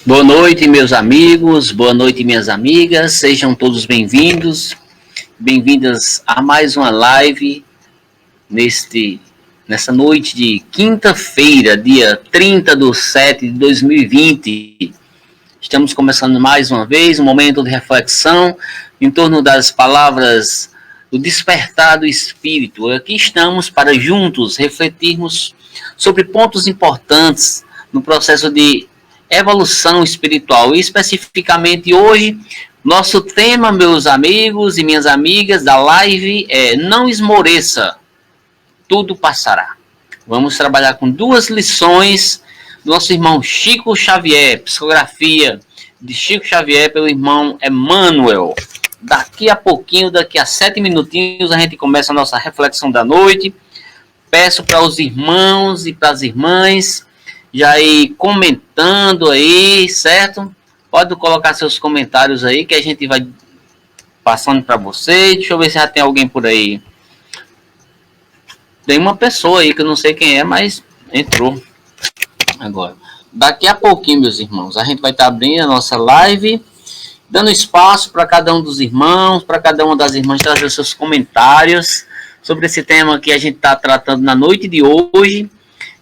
Boa noite, meus amigos, boa noite, minhas amigas, sejam todos bem-vindos, bem-vindas a mais uma live nessa noite de quinta-feira, dia 30/7/2020. Estamos começando mais uma vez um momento de reflexão em torno das palavras do despertar do Espírito. Aqui estamos para juntos refletirmos sobre pontos importantes no processo de evolução espiritual. E especificamente hoje, nosso tema, meus amigos e minhas amigas da live, é não esmoreça, tudo passará. Vamos trabalhar com duas lições do nosso irmão Chico Xavier, psicografia de Chico Xavier pelo irmão Emmanuel. Daqui a pouquinho, daqui a 7 minutinhos, a gente começa a nossa reflexão da noite. Peço para os irmãos e para as irmãs já ir comentando aí, certo? Pode colocar seus comentários aí que a gente vai passando para vocês. Deixa eu ver se já tem alguém por aí. Tem uma pessoa aí que eu não sei quem é, mas entrou agora. Daqui a pouquinho, meus irmãos, a gente vai estar abrindo a nossa live, dando espaço para cada um dos irmãos, para cada uma das irmãs trazer seus comentários sobre esse tema que a gente está tratando na noite de hoje.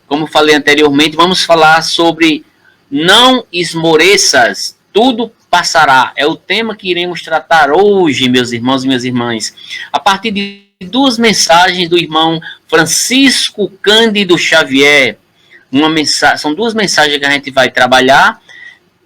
Como falei anteriormente, vamos falar sobre não esmoreças, tudo passará. É o tema que iremos tratar hoje, meus irmãos e minhas irmãs, a partir de duas mensagens do irmão Francisco Cândido Xavier. São duas mensagens que a gente vai trabalhar.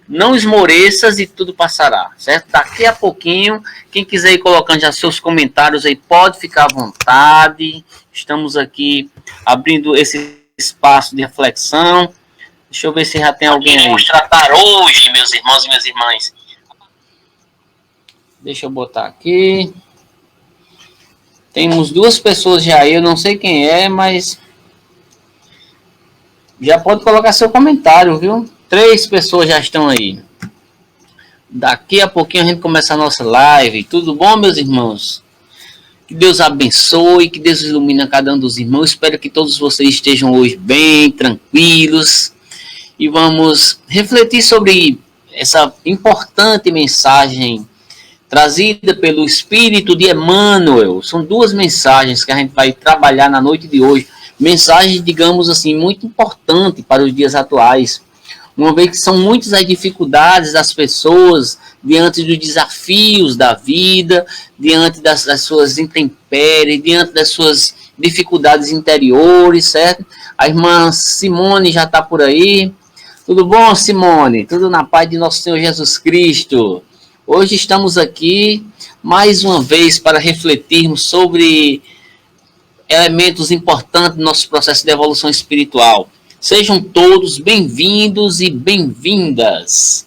Não esmoreças e tudo passará, certo? Daqui a pouquinho, quem quiser ir colocando já seus comentários aí, pode ficar à vontade. Estamos aqui abrindo esse espaço de reflexão. Deixa eu ver se já tem alguém aí. Vamos tratar hoje, meus irmãos e minhas irmãs. Deixa eu botar aqui. Temos duas pessoas já aí, eu não sei quem é, mas já pode colocar seu comentário, viu? 3 pessoas já estão aí. Daqui a pouquinho a gente começa a nossa live. Tudo bom, meus irmãos? Que Deus abençoe, que Deus ilumine cada um dos irmãos. Espero que todos vocês estejam hoje bem, tranquilos. E vamos refletir sobre essa importante mensagem trazida pelo Espírito de Emmanuel. São duas mensagens que a gente vai trabalhar na noite de hoje. Mensagens, digamos assim, muito importantes para os dias atuais. Uma vez que são muitas as dificuldades das pessoas diante dos desafios da vida, diante das suas intempéries, diante das suas dificuldades interiores, certo? A irmã Simone já está por aí. Tudo bom, Simone? Tudo na paz de nosso Senhor Jesus Cristo. Hoje estamos aqui mais uma vez para refletirmos sobre elementos importantes do nosso processo de evolução espiritual. Sejam todos bem-vindos e bem-vindas.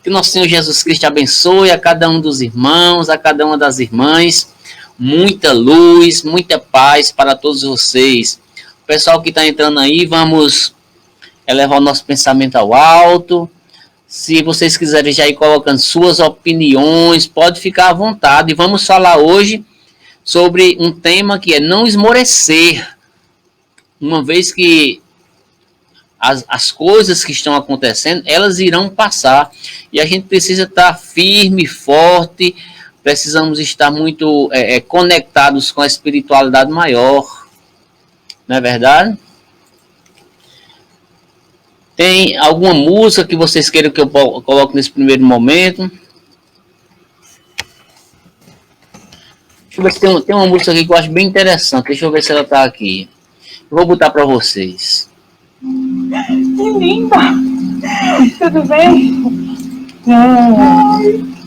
Que nosso Senhor Jesus Cristo abençoe a cada um dos irmãos, a cada uma das irmãs. Muita luz, muita paz para todos vocês. O pessoal que está entrando aí, vamos elevar o nosso pensamento ao alto. Se vocês quiserem já ir colocando suas opiniões, pode ficar à vontade. E vamos falar hoje sobre um tema que é não esmorecer. Uma vez que as coisas que estão acontecendo, elas irão passar. E a gente precisa estar firme, forte, precisamos estar muito conectados com a espiritualidade maior. Não é verdade? Tem alguma música que vocês queiram que eu coloque nesse primeiro momento? Deixa eu ver se tem uma música aqui que eu acho bem interessante. Deixa eu ver se ela tá aqui. Eu vou botar para vocês. Que linda! Tudo bem?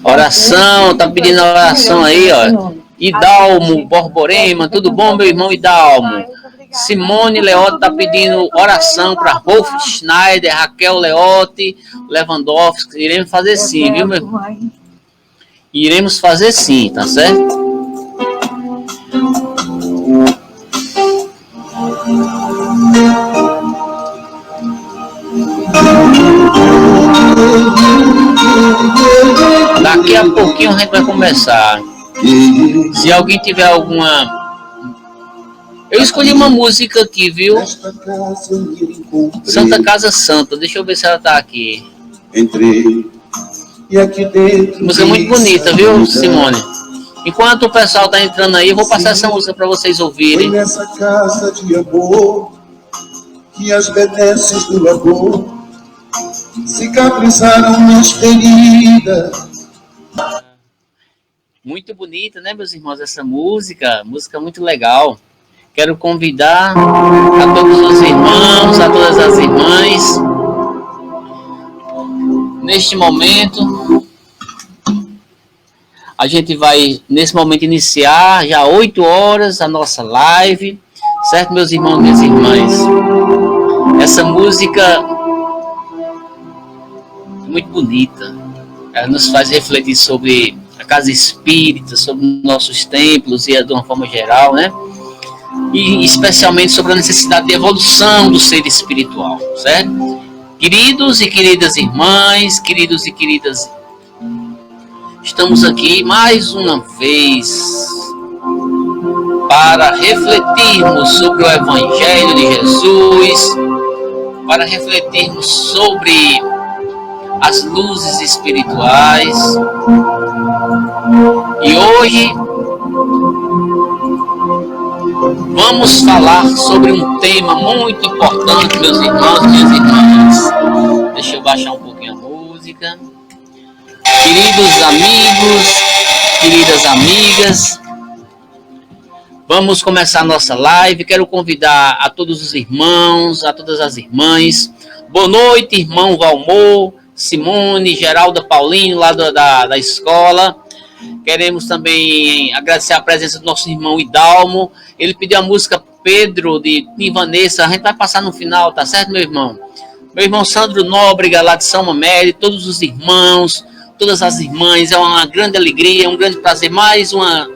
Oração, tá pedindo oração aí, ó. Idalmo Borborema, tudo bom, meu irmão Idalmo? Simone Leotti tá pedindo oração para Rolf Schneider, Raquel Leotti, Lewandowski. Iremos fazer sim, viu, meu irmão? Iremos fazer sim, tá certo? Daqui a pouquinho a gente vai começar. Se alguém tiver alguma... Eu escolhi uma música aqui, viu? Santa Casa Santa. Deixa eu ver se ela tá aqui. Música muito bonita, viu, Simone? Enquanto o pessoal tá entrando aí, eu vou passar essa música para vocês ouvirem. Foi nessa casa de amor que as benesses do labor cicatrizaram minhas feridas. Muito bonita, né, meus irmãos, essa música? Música muito legal. Quero convidar a todos os irmãos, a todas as irmãs, neste momento, a gente vai, nesse momento, iniciar já 8 horas a nossa live, certo, meus irmãos e minhas irmãs? Essa música é muito bonita, ela nos faz refletir sobre a casa espírita, sobre nossos templos e de uma forma geral, né? E especialmente sobre a necessidade de evolução do ser espiritual, certo? Queridos e queridas irmãs, queridos e queridas, estamos aqui mais uma vez para refletirmos sobre o Evangelho de Jesus, para refletirmos sobre as luzes espirituais. E hoje vamos falar sobre um tema muito importante, meus irmãos e minhas irmãs. Deixa eu baixar um pouquinho a música. Queridos amigos, queridas amigas, vamos começar a nossa live. Quero convidar a todos os irmãos, a todas as irmãs. Boa noite, irmão Valmor, Simone, Geralda, Paulinho, lá da escola. Queremos também agradecer a presença do nosso irmão Idalmo. Ele pediu a música Pedro, de Vanessa. A gente vai passar no final, tá certo, meu irmão? Meu irmão Sandro Nóbrega, lá de São Mamede, todos os irmãos, todas as irmãs. É uma grande alegria, é um grande prazer. Mais uma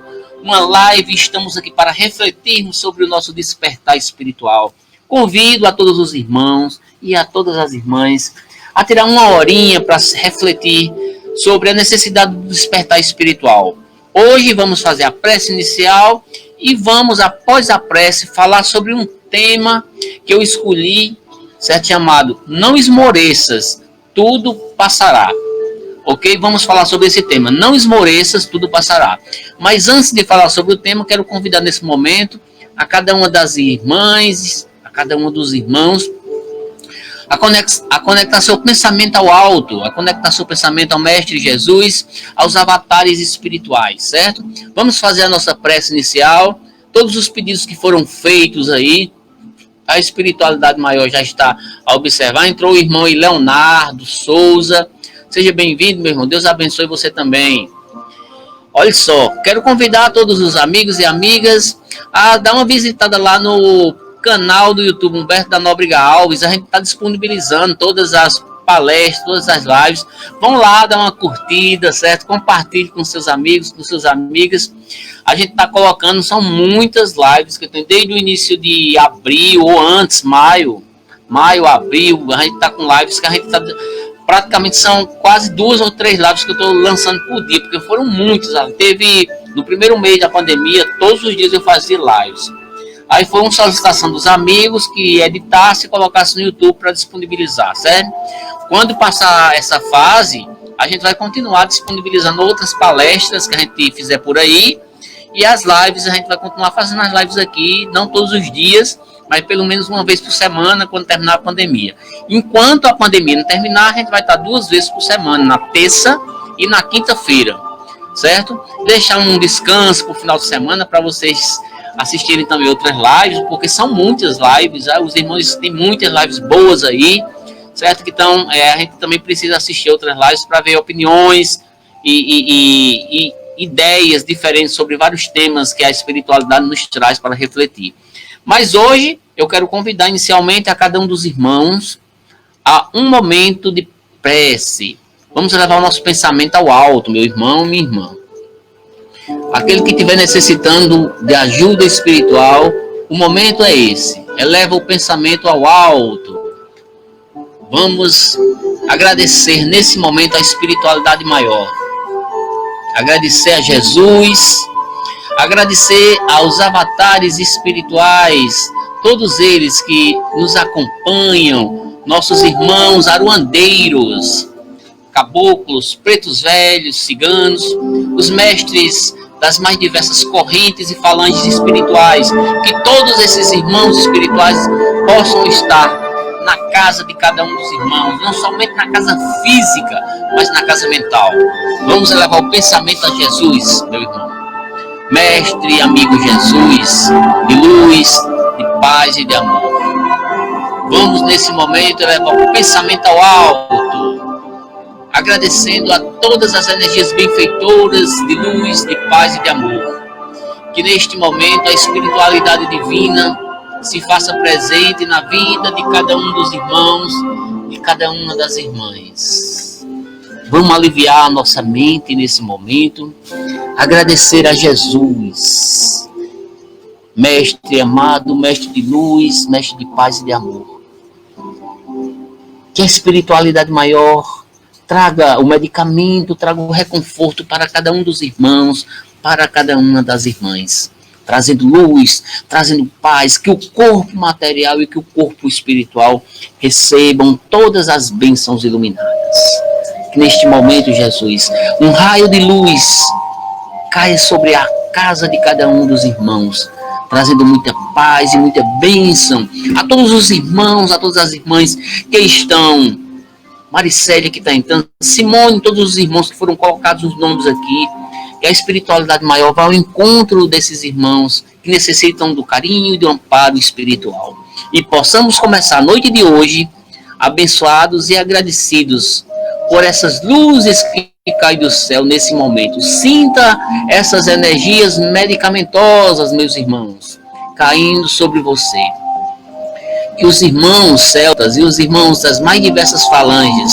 live. Estamos aqui para refletirmos sobre o nosso despertar espiritual. Convido a todos os irmãos e a todas as irmãs a tirar uma horinha para refletir sobre a necessidade do despertar espiritual. Hoje vamos fazer a prece inicial e vamos, após a prece, falar sobre um tema que eu escolhi, certo? Chamado Não Esmoreças, Tudo Passará. Ok? Vamos falar sobre esse tema. Não esmoreças, tudo passará. Mas antes de falar sobre o tema, quero convidar nesse momento a cada uma das irmãs, a cada um dos irmãos, a conectar seu pensamento ao alto, a conectar seu pensamento ao Mestre Jesus, aos avatares espirituais, certo? Vamos fazer a nossa prece inicial. Todos os pedidos que foram feitos aí, a espiritualidade maior já está a observar. Entrou o irmão Leonardo Souza. Seja bem-vindo, meu irmão. Deus abençoe você também. Olha só, quero convidar todos os amigos e amigas a dar uma visitada lá no canal do YouTube Humberto da Nóbrega Alves. A gente está disponibilizando todas as palestras, todas as lives. Vão lá dar uma curtida, certo? Compartilhe com seus amigos, com suas amigas. A gente está colocando, são muitas lives que eu tenho desde o início de abril ou antes, maio, abril. A gente está com lives que a gente está... Praticamente são quase 2 ou 3 lives que eu estou lançando por dia, porque foram muitos. Teve, no primeiro mês da pandemia, todos os dias eu fazia lives. Aí foi uma solicitação dos amigos que editasse e colocasse no YouTube para disponibilizar, certo? Quando passar essa fase, a gente vai continuar disponibilizando outras palestras que a gente fizer por aí. E as lives, a gente vai continuar fazendo as lives aqui, não todos os dias, mas pelo menos uma vez por semana, quando terminar a pandemia. Enquanto a pandemia não terminar, a gente vai estar 2 vezes por semana, na terça e na quinta-feira. certo? Deixar um descanso para o final de semana para vocês assistirem também outras lives, porque são muitas lives, os irmãos têm muitas lives boas aí, certo? Então, a gente também precisa assistir outras lives para ver opiniões e ideias diferentes sobre vários temas que a espiritualidade nos traz para refletir. Mas hoje, eu quero convidar inicialmente a cada um dos irmãos a um momento de prece. Vamos levar o nosso pensamento ao alto, meu irmão, minha irmã. Aquele que estiver necessitando de ajuda espiritual, o momento é esse. Eleva o pensamento ao alto. Vamos agradecer nesse momento a espiritualidade maior. Agradecer a Jesus, agradecer aos avatares espirituais, todos eles que nos acompanham, nossos irmãos aruandeiros, caboclos, pretos velhos, ciganos, os mestres das mais diversas correntes e falanges espirituais, que todos esses irmãos espirituais possam estar na casa de cada um dos irmãos, não somente na casa física, mas na casa mental. Vamos elevar o pensamento a Jesus, meu irmão. Mestre e amigo Jesus, de luz, de paz e de amor. Vamos nesse momento elevar o pensamento ao alto, agradecendo a todas as energias benfeitoras de luz, de paz e de amor. Que neste momento a espiritualidade divina se faça presente na vida de cada um dos irmãos, de cada uma das irmãs. Vamos aliviar a nossa mente nesse momento, agradecer a Jesus, Mestre amado, Mestre de luz, Mestre de paz e de amor. Que a espiritualidade maior traga o medicamento, traga o reconforto para cada um dos irmãos, para cada uma das irmãs, trazendo luz, trazendo paz, que o corpo material e que o corpo espiritual recebam todas as bênçãos iluminadas. Que neste momento, Jesus, um raio de luz caia sobre a casa de cada um dos irmãos, trazendo muita paz e muita bênção a todos os irmãos, a todas as irmãs que estão, Maricélia que está entrando, Simone, todos os irmãos que foram colocados os nomes aqui, que a espiritualidade maior vá ao encontro desses irmãos que necessitam do carinho e do amparo espiritual. E possamos começar a noite de hoje abençoados e agradecidos por essas luzes que caem do céu nesse momento. Sinta essas energias medicamentosas, meus irmãos, caindo sobre você. Que os irmãos celtas e os irmãos das mais diversas falanges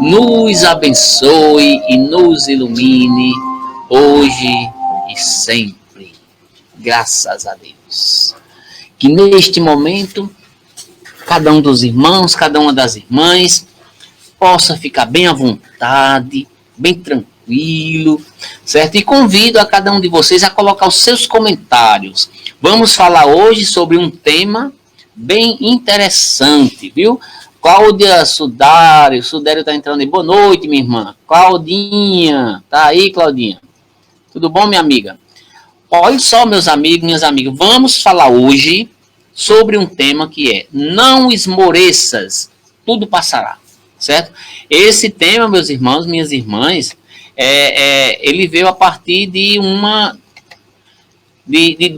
nos abençoe e nos ilumine hoje e sempre. Graças a Deus. Que neste momento, cada um dos irmãos, cada uma das irmãs, possa ficar bem à vontade, bem tranquilo, certo? E convido a cada um de vocês a colocar os seus comentários. Vamos falar hoje sobre um tema bem interessante, viu? Cláudia Sudério está entrando aí. Boa noite, minha irmã. Claudinha, tá aí, Claudinha? Tudo bom, minha amiga? Olha só, meus amigos, minhas amigas, vamos falar hoje sobre um tema que é: não esmoreças, tudo passará, certo? Esse tema, meus irmãos, minhas irmãs, ele veio a partir de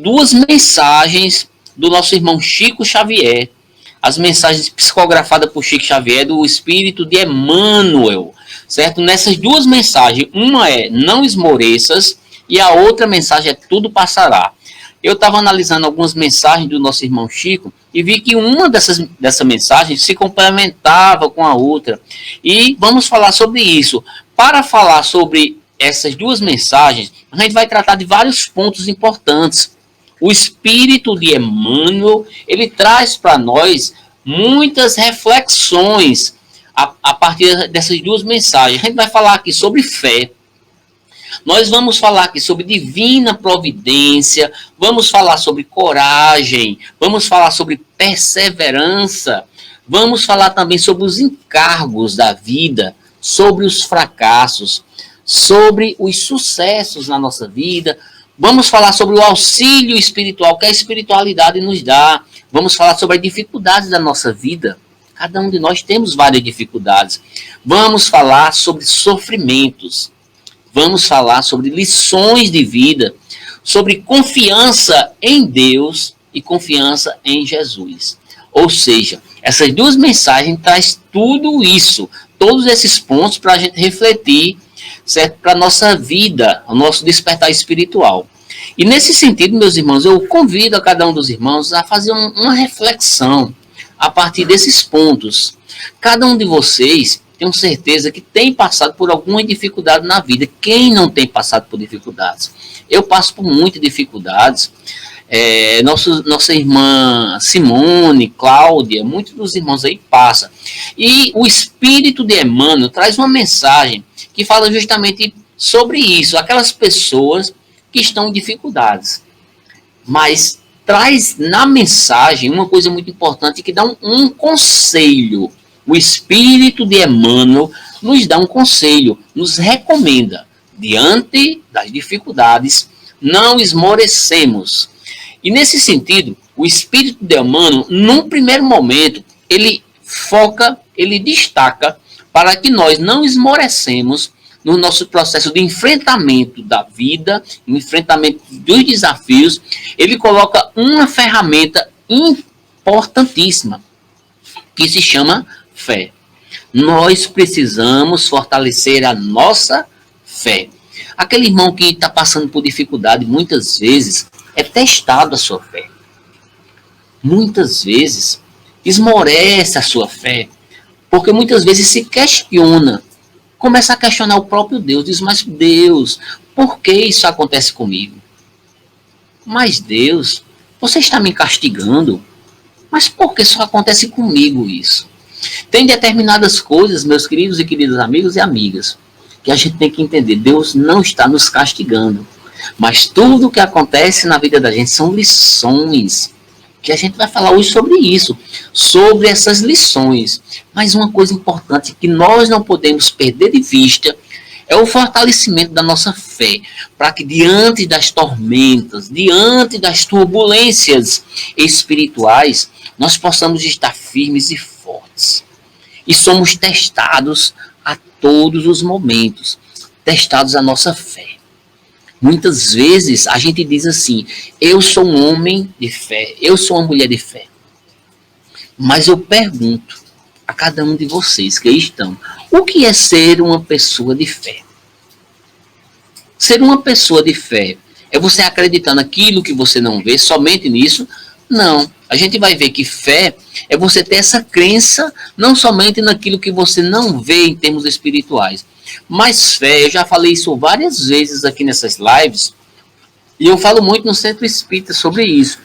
duas mensagens do nosso irmão Chico Xavier, as mensagens psicografadas por Chico Xavier do Espírito de Emmanuel, certo? Nessas duas mensagens, uma é não esmoreças e a outra mensagem é tudo passará. Eu estava analisando algumas mensagens do nosso irmão Chico e vi que uma dessas mensagens se complementava com a outra. E vamos falar sobre isso. Para falar sobre essas duas mensagens, a gente vai tratar de vários pontos importantes. O Espírito de Emmanuel, ele traz para nós muitas reflexões a partir dessas duas mensagens. A gente vai falar aqui sobre fé. Nós vamos falar aqui sobre divina providência, vamos falar sobre coragem, vamos falar sobre perseverança, vamos falar também sobre os encargos da vida, sobre os fracassos, sobre os sucessos na nossa vida. Vamos falar sobre o auxílio espiritual que a espiritualidade nos dá. Vamos falar sobre as dificuldades da nossa vida. Cada um de nós temos várias dificuldades. Vamos falar sobre sofrimentos. vamos falar sobre lições de vida, sobre confiança em Deus e confiança em Jesus. Ou seja, essas duas mensagens traz tudo isso, todos esses pontos para a gente refletir, certo? Para a nossa vida, o nosso despertar espiritual. E nesse sentido, meus irmãos, eu convido a cada um dos irmãos a fazer uma reflexão a partir desses pontos. Cada um de vocês, tenho certeza que tem passado por alguma dificuldade na vida. Quem não tem passado por dificuldades? Eu passo por muitas dificuldades. Nossa irmã Simone, Cláudia, muitos dos irmãos aí passam. E o Espírito de Emmanuel traz uma mensagem que fala justamente sobre isso, aquelas pessoas que estão em dificuldades. Mas traz na mensagem uma coisa muito importante que dá um conselho. O Espírito de Emmanuel nos dá um conselho, nos recomenda, diante das dificuldades, não esmorecemos. E nesse sentido, o Espírito de Emmanuel, num primeiro momento, ele foca, ele destaca para que nós não esmorecemos no nosso processo de enfrentamento da vida, no enfrentamento dos desafios. Ele coloca uma ferramenta importantíssima, que se chama fé. Nós precisamos fortalecer a nossa fé. Aquele irmão que está passando por dificuldade, muitas vezes, é testado a sua fé. Muitas vezes, esmorece a sua fé, porque muitas vezes se questiona, começa a questionar o próprio Deus, diz, mas Deus, por que isso acontece comigo? Mas Deus, você está me castigando, mas por que só acontece comigo isso? Tem determinadas coisas, meus queridos e queridos amigos e amigas, que a gente tem que entender, Deus não está nos castigando, mas tudo o que acontece na vida da gente são lições, que a gente vai falar hoje sobre isso, sobre essas lições. Mas uma coisa importante que nós não podemos perder de vista é o fortalecimento da nossa fé, para que diante das tormentas, diante das turbulências espirituais, nós possamos estar firmes e fortes. E somos testados a todos os momentos, testados a nossa fé. Muitas vezes a gente diz assim, eu sou um homem de fé, eu sou uma mulher de fé. Mas eu pergunto a cada um de vocês que aí estão, o que é ser uma pessoa de fé? Ser uma pessoa de fé é você acreditar naquilo que você não vê, somente nisso? Não. A gente vai ver que fé é você ter essa crença, não somente naquilo que você não vê em termos espirituais. Mas fé, eu já falei isso várias vezes aqui nessas lives, e eu falo muito no Centro Espírita sobre isso.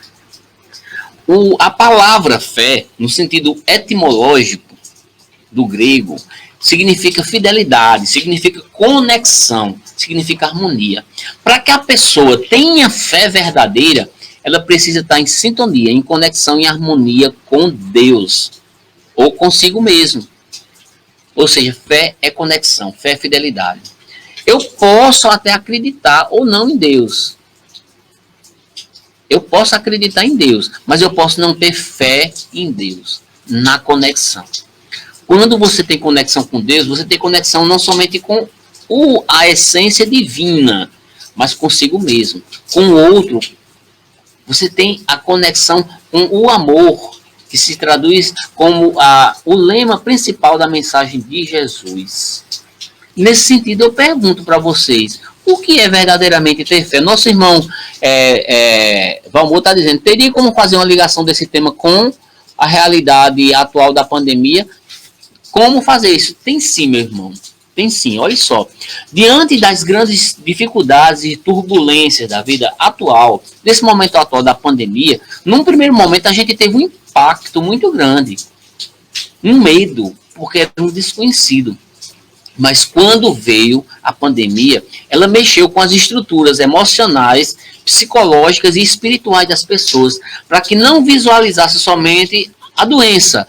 A palavra fé, no sentido etimológico do grego, significa fidelidade, significa conexão, significa harmonia. Para que a pessoa tenha fé verdadeira, ela precisa estar em sintonia, em conexão, em harmonia com Deus, ou consigo mesmo. Ou seja, fé é conexão, fé é fidelidade. Eu posso até acreditar ou não em Deus. Eu posso acreditar em Deus, mas eu posso não ter fé em Deus, na conexão. Quando você tem conexão com Deus, você tem conexão não somente com a essência divina, mas consigo mesmo, com o outro. Você tem a conexão com o amor, que se traduz como o lema principal da mensagem de Jesus. Nesse sentido, eu pergunto para vocês, o que é verdadeiramente ter fé? Nosso irmão Valmor está dizendo, teria como fazer uma ligação desse tema com a realidade atual da pandemia? Como fazer isso? Tem sim, meu irmão. Tem sim, olha só. Diante das grandes dificuldades e turbulências da vida atual, nesse momento atual da pandemia, num primeiro momento a gente teve um impacto muito grande. Um medo, porque era um desconhecido. Mas quando veio a pandemia, ela mexeu com as estruturas emocionais, psicológicas e espirituais das pessoas, para que não visualizasse somente a doença,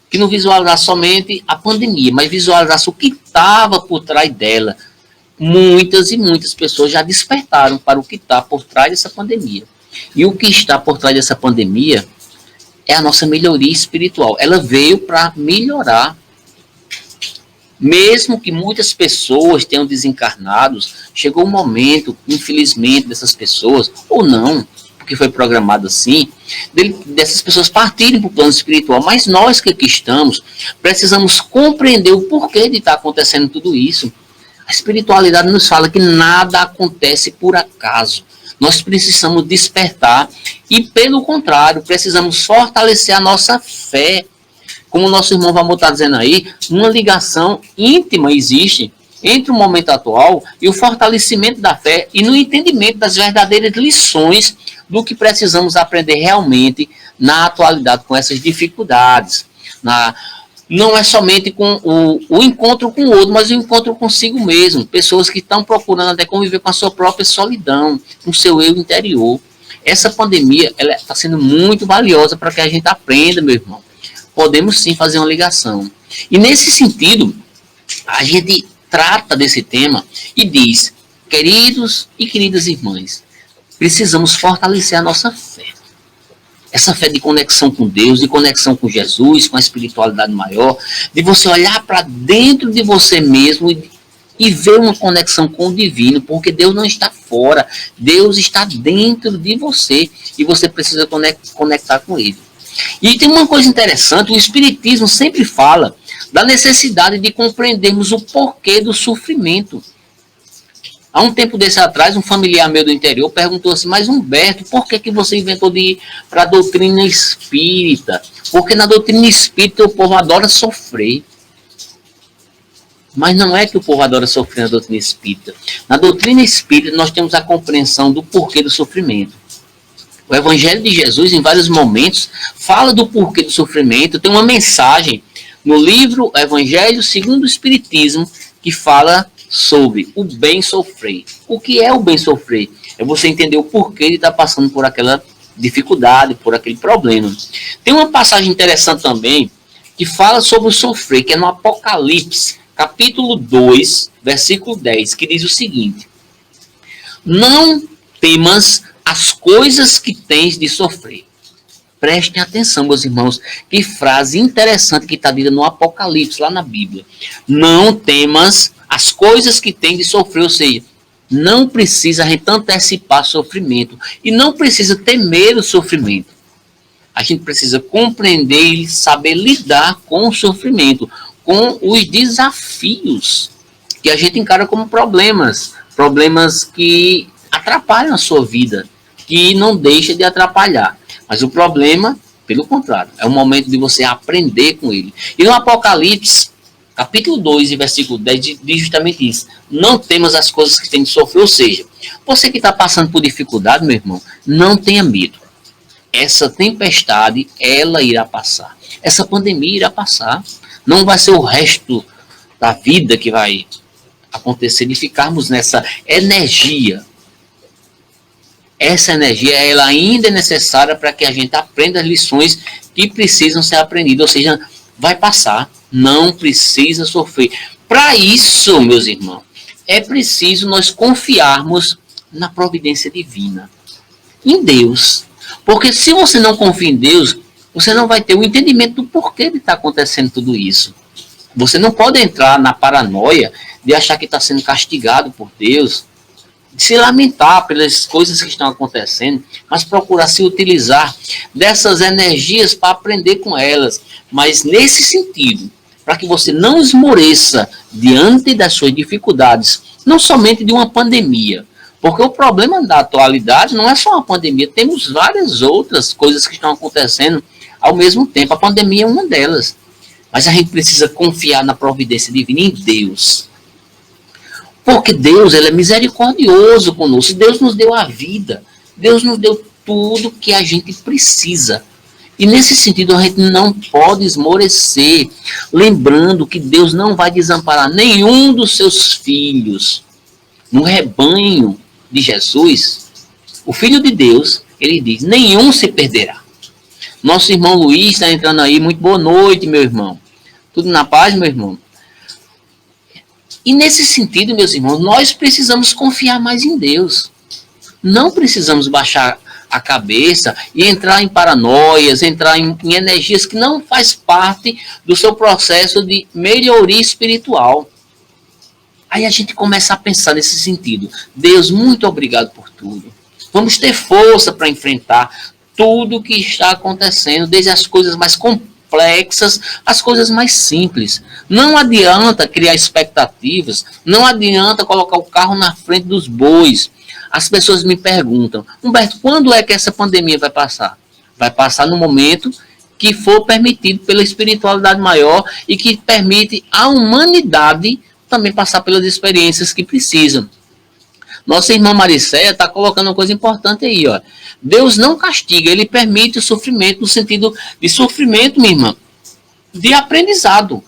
que não visualizasse somente a pandemia, mas visualizasse o que estava por trás dela. Muitas e muitas pessoas já despertaram para o que está por trás dessa pandemia. E o que está por trás dessa pandemia é a nossa melhoria espiritual. Ela veio para melhorar Mesmo que muitas pessoas tenham desencarnado, chegou um momento, infelizmente, dessas pessoas, ou não, porque foi programado assim, dessas pessoas partirem para o plano espiritual. Mas nós que aqui estamos, precisamos compreender o porquê de estar acontecendo tudo isso. A espiritualidade nos fala que nada acontece por acaso. Nós precisamos despertar e, pelo contrário, precisamos fortalecer a nossa fé. Como o nosso irmão Valmor está dizendo aí, uma ligação íntima existe entre o momento atual e o fortalecimento da fé e no entendimento das verdadeiras lições do que precisamos aprender realmente na atualidade com essas dificuldades. Não é somente com o encontro com o outro, mas o encontro consigo mesmo. Pessoas que estão procurando até conviver com a sua própria solidão, com o seu eu interior. Essa pandemia está sendo muito valiosa para que a gente aprenda, meu irmão. Podemos sim fazer uma ligação. E nesse sentido, a gente trata desse tema e diz, queridos e queridas irmãs, precisamos fortalecer a nossa fé. Essa fé de conexão com Deus, de conexão com Jesus, com a espiritualidade maior, de você olhar para dentro de você mesmo e ver uma conexão com o divino, porque Deus não está fora, Deus está dentro de você e você precisa conectar com Ele. E tem uma coisa interessante, o Espiritismo sempre fala da necessidade de compreendermos o porquê do sofrimento. Há um tempo desse atrás, um familiar meu do interior perguntou assim, mas Humberto, por que você inventou de ir para a doutrina espírita? Porque na doutrina espírita o povo adora sofrer. Mas não é que o povo adora sofrer na doutrina espírita. Na doutrina espírita nós temos a compreensão do porquê do sofrimento. O Evangelho de Jesus, em vários momentos, fala do porquê do sofrimento. Tem uma mensagem no livro Evangelho segundo o Espiritismo que fala sobre o bem sofrer. O que é o bem sofrer? É você entender o porquê de estar passando por aquela dificuldade, por aquele problema. Tem uma passagem interessante também que fala sobre o sofrer, que é no Apocalipse, capítulo 2, versículo 10, que diz o seguinte: não temas as coisas que tens de sofrer. Prestem atenção, meus irmãos, que frase interessante que está dita no Apocalipse, lá na Bíblia. Não temas as coisas que tens de sofrer, ou seja, não precisa a gente antecipar sofrimento e não precisa temer o sofrimento. A gente precisa compreender e saber lidar com o sofrimento, com os desafios que a gente encara como problemas que atrapalham a sua vida, que não deixa de atrapalhar. Mas o problema, pelo contrário, é o momento de você aprender com ele. E no Apocalipse, capítulo 2, versículo 10, diz justamente isso. Não temas as coisas que tem de sofrer, ou seja, você que está passando por dificuldade, meu irmão, não tenha medo. Essa tempestade, ela irá passar. Essa pandemia irá passar. Não vai ser o resto da vida que vai acontecer de ficarmos nessa energia. Essa energia, ela ainda é necessária para que a gente aprenda as lições que precisam ser aprendidas. Ou seja, vai passar, não precisa sofrer. Para isso, meus irmãos, é preciso nós confiarmos na providência divina, em Deus. Porque se você não confia em Deus, você não vai ter o entendimento do porquê de estar acontecendo tudo isso. Você não pode entrar na paranoia de achar que está sendo castigado por Deus, de se lamentar pelas coisas que estão acontecendo, mas procurar se utilizar dessas energias para aprender com elas. Mas nesse sentido, para que você não esmoreça diante das suas dificuldades, não somente de uma pandemia, porque o problema da atualidade não é só uma pandemia, temos várias outras coisas que estão acontecendo ao mesmo tempo. A pandemia é uma delas, mas a gente precisa confiar na providência divina, em Deus. Porque Deus, ele é misericordioso conosco. Deus nos deu a vida. Deus nos deu tudo que a gente precisa. E nesse sentido, a gente não pode esmorecer. Lembrando que Deus não vai desamparar nenhum dos seus filhos. No rebanho de Jesus, o Filho de Deus, ele diz, nenhum se perderá. Nosso irmão Luiz está entrando aí. Muito boa noite, meu irmão. Tudo na paz, meu irmão? E nesse sentido, meus irmãos, nós precisamos confiar mais em Deus. Não precisamos baixar a cabeça e entrar em paranoias, entrar em energias que não faz parte do seu processo de melhoria espiritual. Aí a gente começa a pensar nesse sentido. Deus, muito obrigado por tudo. Vamos ter força para enfrentar tudo que está acontecendo, desde as coisas mais complexas às coisas mais simples. Não adianta criar expectativas, não adianta colocar o carro na frente dos bois. As pessoas me perguntam, Humberto, quando é que essa pandemia vai passar? Vai passar no momento que for permitido pela espiritualidade maior e que permite à humanidade também passar pelas experiências que precisam. Nossa irmã Maricéia está colocando uma coisa importante aí, ó. Deus não castiga, ele permite o sofrimento no sentido de sofrimento, minha irmã, de aprendizado.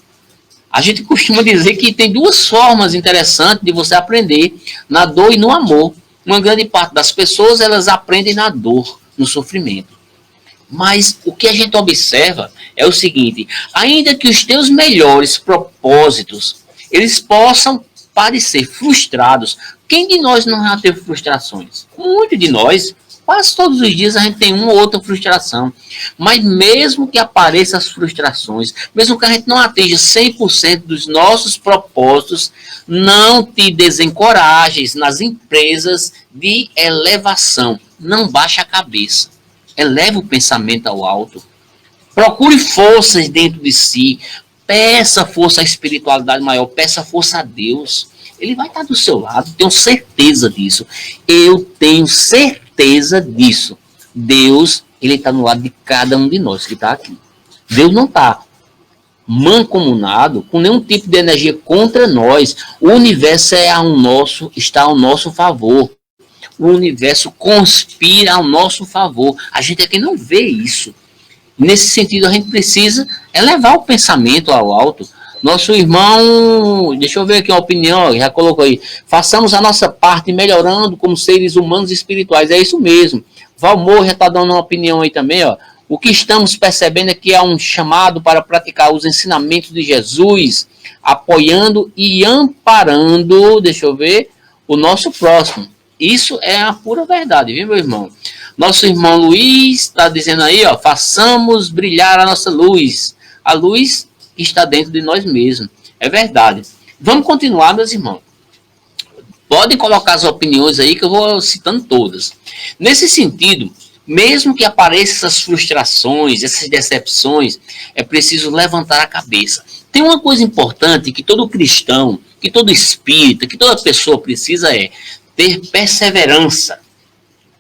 A gente costuma dizer que tem duas formas interessantes de você aprender, na dor e no amor. Uma grande parte das pessoas, elas aprendem na dor, no sofrimento. Mas o que a gente observa é o seguinte, ainda que os teus melhores propósitos, eles possam parecer frustrados, quem de nós não já teve frustrações? Muitos de nós, quase todos os dias a gente tem uma ou outra frustração. Mas mesmo que apareçam as frustrações, mesmo que a gente não atinja 100% dos nossos propósitos, não te desencorajes nas empresas de elevação. Não baixe a cabeça. Eleve o pensamento ao alto. Procure forças dentro de si. Peça força à espiritualidade maior. Peça força a Deus. Ele vai estar do seu lado. Tenho certeza disso. Eu tenho certeza disso. Deus, ele está no lado de cada um de nós que está aqui. Deus não está mancomunado com nenhum tipo de energia contra nós. O universo está ao nosso favor. O universo conspira ao nosso favor. A gente aqui não vê isso. Nesse sentido, a gente precisa elevar o pensamento ao alto. Nosso irmão, deixa eu ver aqui uma opinião, já colocou aí. Façamos a nossa parte melhorando como seres humanos e espirituais. É isso mesmo. Valmor já está dando uma opinião aí também, ó. O que estamos percebendo é que há um chamado para praticar os ensinamentos de Jesus, apoiando e amparando, deixa eu ver, o nosso próximo. Isso é a pura verdade, viu, meu irmão? Nosso irmão Luiz está dizendo aí, ó, façamos brilhar a nossa luz. A luz que está dentro de nós mesmos. É verdade. Vamos continuar, meus irmãos. Podem colocar as opiniões aí que eu vou citando todas. Nesse sentido, mesmo que apareçam essas frustrações, essas decepções, é preciso levantar a cabeça. Tem uma coisa importante que todo cristão, que todo espírita, que toda pessoa precisa ter perseverança.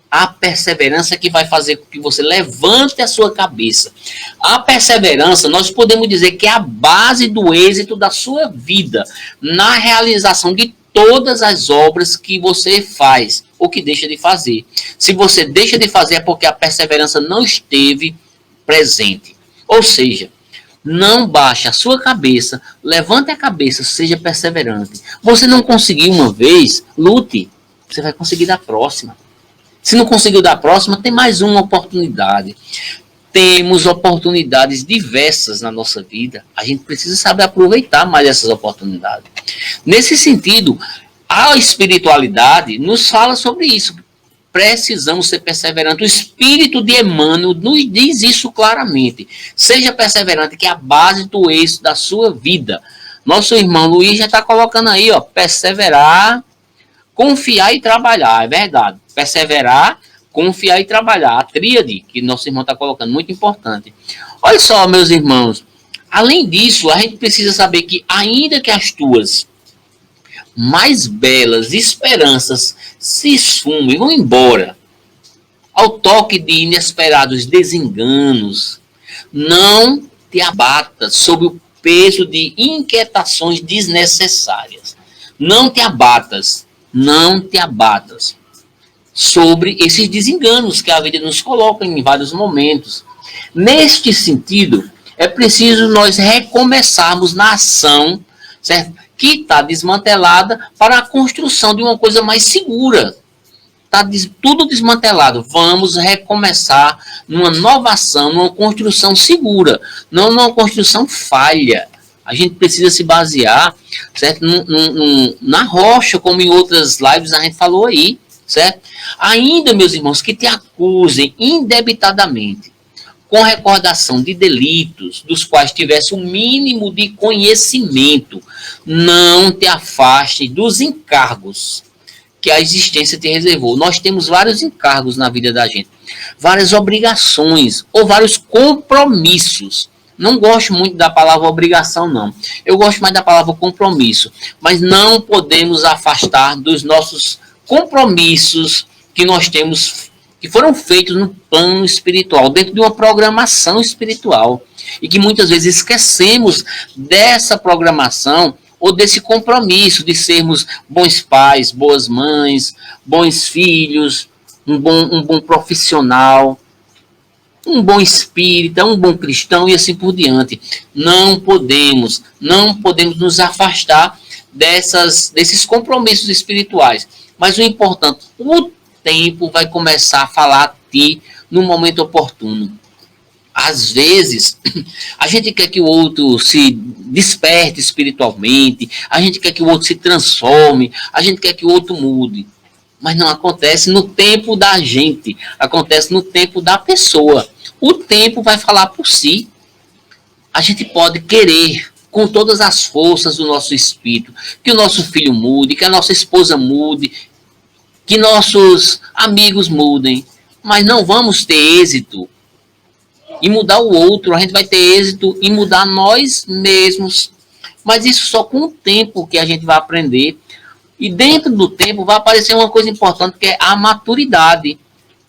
A perseverança que vai fazer com que você levante a sua cabeça. A perseverança, nós podemos dizer que é a base do êxito da sua vida, na realização de todas as obras que você faz, ou que deixa de fazer. Se você deixa de fazer é porque a perseverança não esteve presente. Ou seja, não baixe a sua cabeça, levante a cabeça, seja perseverante. Você não conseguiu uma vez, lute. Você vai conseguir da próxima. Se não conseguiu da próxima, tem mais uma oportunidade. Temos oportunidades diversas na nossa vida. A gente precisa saber aproveitar mais essas oportunidades. Nesse sentido, a espiritualidade nos fala sobre isso. Precisamos ser perseverantes. O espírito de Emmanuel nos diz isso claramente. Seja perseverante, que é a base do êxito da sua vida. Nosso irmão Luiz já está colocando aí, ó, perseverar, confiar e trabalhar, é verdade. Perseverar, confiar e trabalhar. A tríade que nosso irmão está colocando, muito importante. Olha só, meus irmãos, além disso, a gente precisa saber que ainda que as tuas mais belas esperanças se esfumem, vão embora, ao toque de inesperados desenganos, não te abatas sob o peso de inquietações desnecessárias. Não te abatas sobre esses desenganos que a vida nos coloca em vários momentos. Neste sentido, é preciso nós recomeçarmos na ação, certo? Que está desmantelada para a construção de uma coisa mais segura. Está tudo desmantelado. Vamos recomeçar numa nova ação, numa construção segura, não numa construção falha. A gente precisa se basear, certo? Na rocha, como em outras lives a gente falou aí. certo? Ainda, meus irmãos, que te acusem indebitadamente, com recordação de delitos, dos quais tivesse o mínimo de conhecimento, não te afaste dos encargos que a existência te reservou. Nós temos vários encargos na vida da gente, várias obrigações ou vários compromissos. Não gosto muito da palavra obrigação, não. Eu gosto mais da palavra compromisso. Mas não podemos afastar dos nossos compromissos que nós temos, que foram feitos no plano espiritual, dentro de uma programação espiritual. E que muitas vezes esquecemos dessa programação ou desse compromisso de sermos bons pais, boas mães, bons filhos, um bom profissional, um bom espírita, um bom cristão e assim por diante. Não podemos nos afastar desses compromissos espirituais. Mas o importante, o tempo vai começar a falar a ti no momento oportuno. Às vezes, a gente quer que o outro se desperte espiritualmente, a gente quer que o outro se transforme, a gente quer que o outro mude. Mas não acontece no tempo da gente, acontece no tempo da pessoa. O tempo vai falar por si. A gente pode querer, com todas as forças do nosso espírito, que o nosso filho mude, que a nossa esposa mude, que nossos amigos mudem, mas não vamos ter êxito em mudar o outro, a gente vai ter êxito em mudar nós mesmos. Mas isso só com o tempo que a gente vai aprender. E dentro do tempo vai aparecer uma coisa importante, que é a maturidade.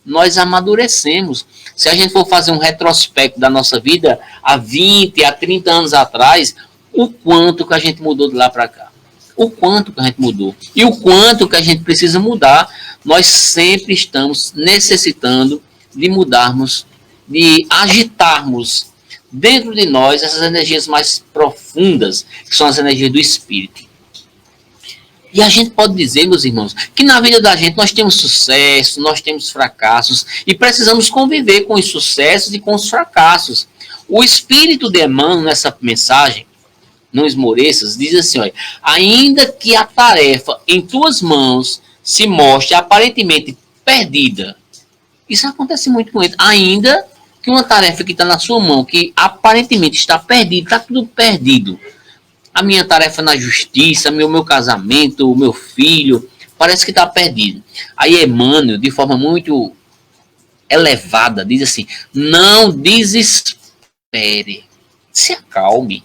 Nós amadurecemos. Se a gente for fazer um retrospecto da nossa vida, há 20, há 30 anos atrás, o quanto que a gente mudou de lá para cá. O quanto que a gente mudou. E o quanto que a gente precisa mudar, nós sempre estamos necessitando de mudarmos, de agitarmos dentro de nós essas energias mais profundas, que são as energias do espírito. E a gente pode dizer, meus irmãos, que na vida da gente nós temos sucesso, nós temos fracassos, e precisamos conviver com os sucessos e com os fracassos. O espírito de Emmanuel, nessa mensagem, não esmoreças, diz assim, olha, ainda que a tarefa em tuas mãos se mostre aparentemente perdida, isso acontece muito com ele, ainda que uma tarefa que está na sua mão, que aparentemente está perdida, está tudo perdido. A minha tarefa na justiça, meu casamento, o meu filho, parece que está perdido. Aí Emmanuel, de forma muito elevada, diz assim, não desespere, se acalme.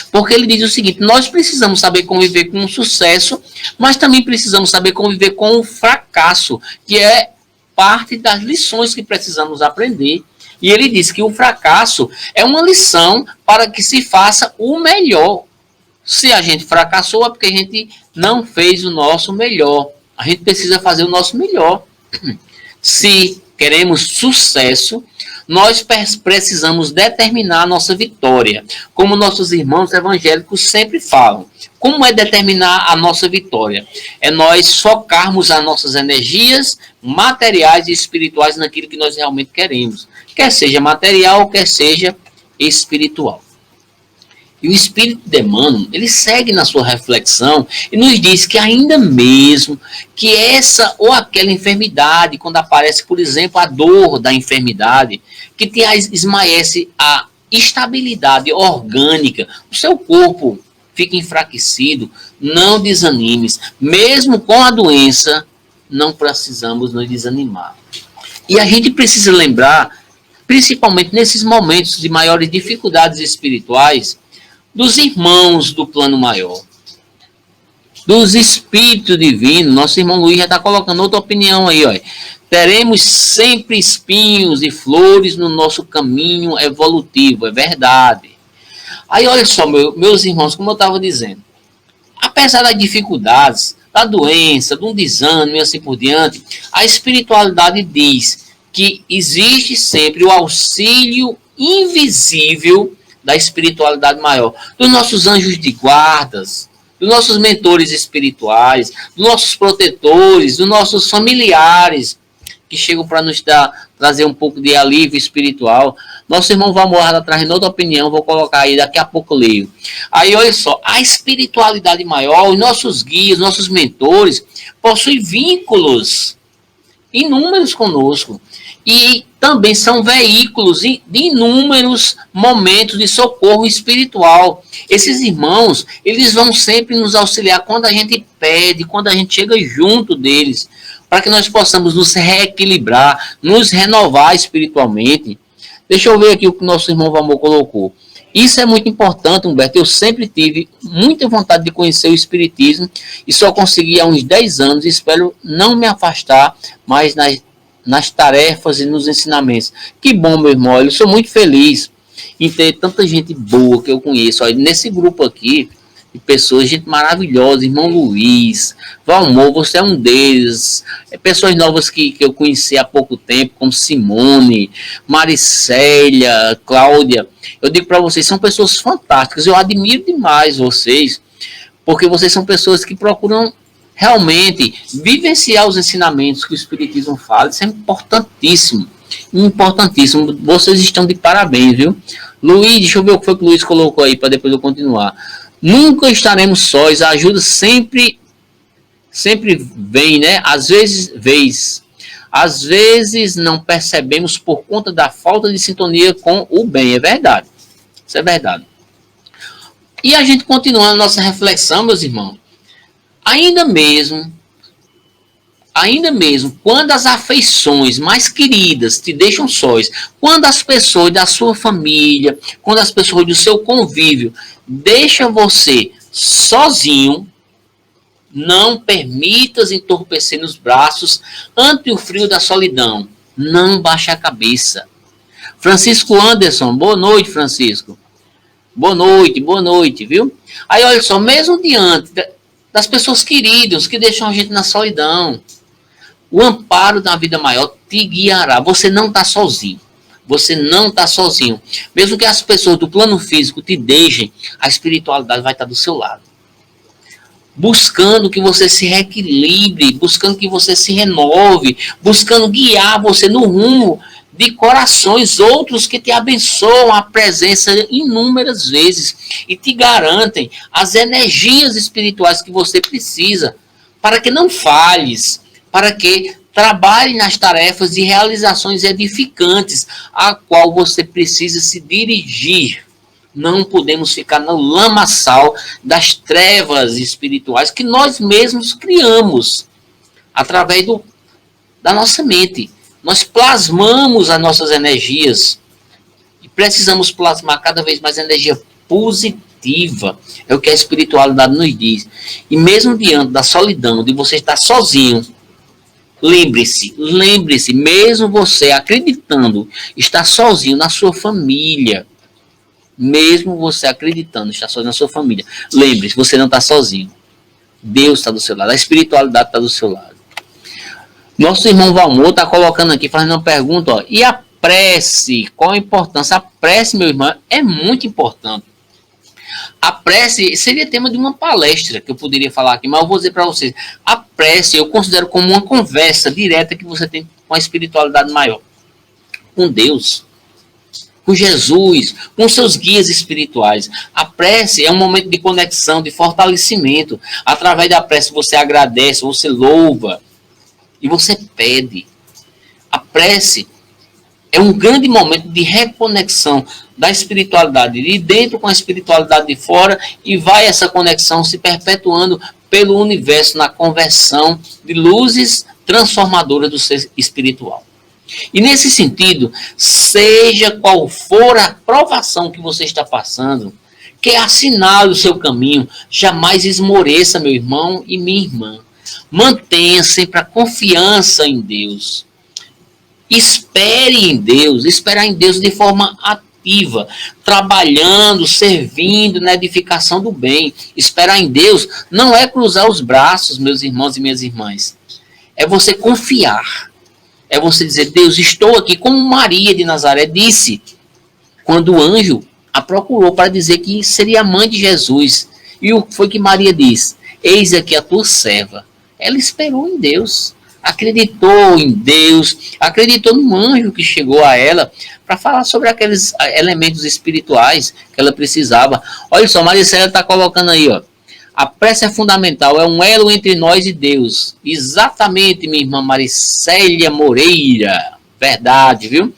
Porque ele diz o seguinte, nós precisamos saber conviver com o sucesso, mas também precisamos saber conviver com o fracasso, que é parte das lições que precisamos aprender. E ele diz que o fracasso é uma lição para que se faça o melhor. Se a gente fracassou é porque a gente não fez o nosso melhor. A gente precisa fazer o nosso melhor. Se queremos sucesso, nós precisamos determinar a nossa vitória. Como nossos irmãos evangélicos sempre falam. Como é determinar a nossa vitória? É nós focarmos as nossas energias materiais e espirituais naquilo que nós realmente queremos. Quer seja material, quer seja espiritual. E o espírito de Emmanuel, ele segue na sua reflexão e nos diz que ainda mesmo que essa ou aquela enfermidade, quando aparece, por exemplo, a dor da enfermidade, que te esmaece a estabilidade orgânica, o seu corpo fica enfraquecido, não desanimes. Mesmo com a doença, não precisamos nos desanimar. E a gente precisa lembrar, principalmente nesses momentos de maiores dificuldades espirituais, dos irmãos do plano maior, dos espíritos divinos. Nosso irmão Luiz já está colocando outra opinião aí, ó. Teremos sempre espinhos e flores no nosso caminho evolutivo, é verdade. Aí olha só, meus irmãos, como eu estava dizendo, apesar das dificuldades, da doença, de um desânimo e assim por diante, a espiritualidade diz que existe sempre o auxílio invisível da espiritualidade maior, dos nossos anjos de guardas, dos nossos mentores espirituais, dos nossos protetores, dos nossos familiares, que chegam para nos dar, trazer um pouco de alívio espiritual. Nosso irmão Valmor está trazendo outra opinião, vou colocar aí, daqui a pouco eu leio. Aí, olha só, a espiritualidade maior, os nossos guias, nossos mentores, possuem vínculos inúmeros conosco. E também são veículos de inúmeros momentos de socorro espiritual. Esses irmãos, eles vão sempre nos auxiliar quando a gente pede, quando a gente chega junto deles, para que nós possamos nos reequilibrar, nos renovar espiritualmente. Deixa eu ver aqui o que o nosso irmão Valmor colocou. Isso é muito importante, Humberto. Eu sempre tive muita vontade de conhecer o Espiritismo e só consegui há uns 10 anos. Espero não me afastar mais nas tarefas e nos ensinamentos. Que bom, meu irmão. Eu sou muito feliz em ter tanta gente boa que eu conheço. Olha, nesse grupo aqui de pessoas, gente maravilhosa, irmão Luiz, Valmor, você é um deles. Pessoas novas que eu conheci há pouco tempo, como Simone, Maricélia, Cláudia. Eu digo para vocês, são pessoas fantásticas. Eu admiro demais vocês, porque vocês são pessoas que procuram realmente vivenciar os ensinamentos que o Espiritismo fala. Isso é importantíssimo. Importantíssimo. Vocês estão de parabéns, viu? Luiz, deixa eu ver o que foi que o Luiz colocou aí, para depois eu continuar. Nunca estaremos sós, a ajuda sempre vem, né? Às vezes não percebemos por conta da falta de sintonia com o bem, é verdade. Isso é verdade. E a gente continua a nossa reflexão, meus irmãos. Ainda mesmo, quando as afeições mais queridas te deixam sós, quando as pessoas da sua família, quando as pessoas do seu convívio deixam você sozinho, não permitas entorpecer nos braços ante o frio da solidão. Não baixe a cabeça. Francisco Anderson, boa noite, Francisco. Boa noite, viu? Aí, olha só, mesmo diante das pessoas queridas que deixam a gente na solidão, o amparo da vida maior te guiará. Você não está sozinho. Você não está sozinho. Mesmo que as pessoas do plano físico te deixem, a espiritualidade vai estar do seu lado. Buscando que você se reequilibre, buscando que você se renove, buscando guiar você no rumo de corações outros que te abençoam a presença inúmeras vezes e te garantem as energias espirituais que você precisa para que não falhes, para que trabalhe nas tarefas e realizações edificantes a qual você precisa se dirigir. Não podemos ficar no lamaçal das trevas espirituais que nós mesmos criamos através da nossa mente. Nós plasmamos as nossas energias e precisamos plasmar cada vez mais energia positiva. É o que a espiritualidade nos diz. E mesmo diante da solidão, de você estar sozinho, lembre-se, mesmo você acreditando estar sozinho na sua família, mesmo você acreditando estar sozinho na sua família, lembre-se, você não está sozinho. Deus está do seu lado, a espiritualidade está do seu lado. Nosso irmão Valmor está colocando aqui, fazendo uma pergunta, ó, e a prece, qual a importância? A prece, meu irmão, é muito importante. A prece seria tema de uma palestra que eu poderia falar aqui, mas eu vou dizer para vocês, a prece eu considero como uma conversa direta que você tem com a espiritualidade maior, com Deus, com Jesus, com seus guias espirituais. A prece é um momento de conexão, de fortalecimento. Através da prece você agradece, você louva e você pede. A prece é um grande momento de reconexão da espiritualidade de dentro com a espiritualidade de fora, e vai essa conexão se perpetuando pelo universo na conversão de luzes transformadoras do ser espiritual. E nesse sentido, seja qual for a provação que você está passando, que assinale o seu caminho, jamais esmoreça, meu irmão e minha irmã. Mantenha sempre a confiança em Deus. Espere em Deus, esperar em Deus de forma ativa, trabalhando, servindo na edificação do bem. Esperar em Deus não é cruzar os braços, meus irmãos e minhas irmãs. É você confiar. É você dizer, Deus, estou aqui, como Maria de Nazaré disse, quando o anjo a procurou para dizer que seria a mãe de Jesus. E o que foi que Maria disse? Eis aqui a tua serva. Ela esperou em Deus. acreditou em Deus, acreditou no anjo que chegou a ela para falar sobre aqueles elementos espirituais que ela precisava. Olha só, Maricela está colocando aí, ó. A prece é fundamental, é um elo entre nós e Deus. Exatamente, minha irmã Maricélia Moreira. Verdade, viu?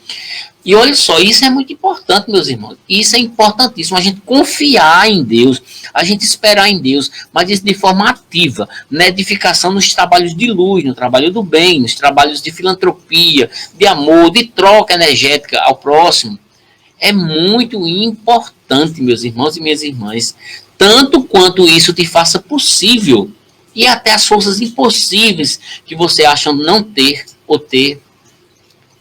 E olha só, isso é muito importante, meus irmãos. Isso é importantíssimo, a gente confiar em Deus, a gente esperar em Deus, mas isso de forma ativa, na edificação nos trabalhos de luz, no trabalho do bem, nos trabalhos de filantropia, de amor, de troca energética ao próximo. É muito importante, meus irmãos e minhas irmãs, tanto quanto isso te faça possível, e até as forças impossíveis que você acha não ter ou ter.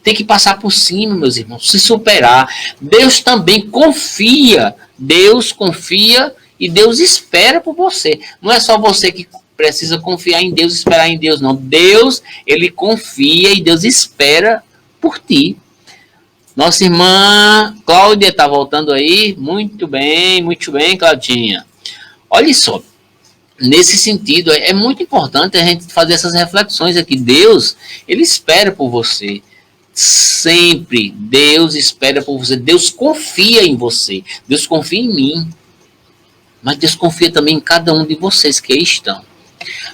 Tem que passar por cima, meus irmãos, se superar. Deus também confia. Deus confia e Deus espera por você. Não é só você que precisa confiar em Deus, esperar em Deus, não. Deus, ele confia e Deus espera por ti. Nossa irmã Cláudia está voltando aí. Muito bem, Claudinha. Olha só. Nesse sentido, é muito importante a gente fazer essas reflexões aqui. Deus, ele espera por você. Sempre Deus espera por você. Deus confia em você. Deus confia em mim. Mas Deus confia também em cada um de vocês que aí estão.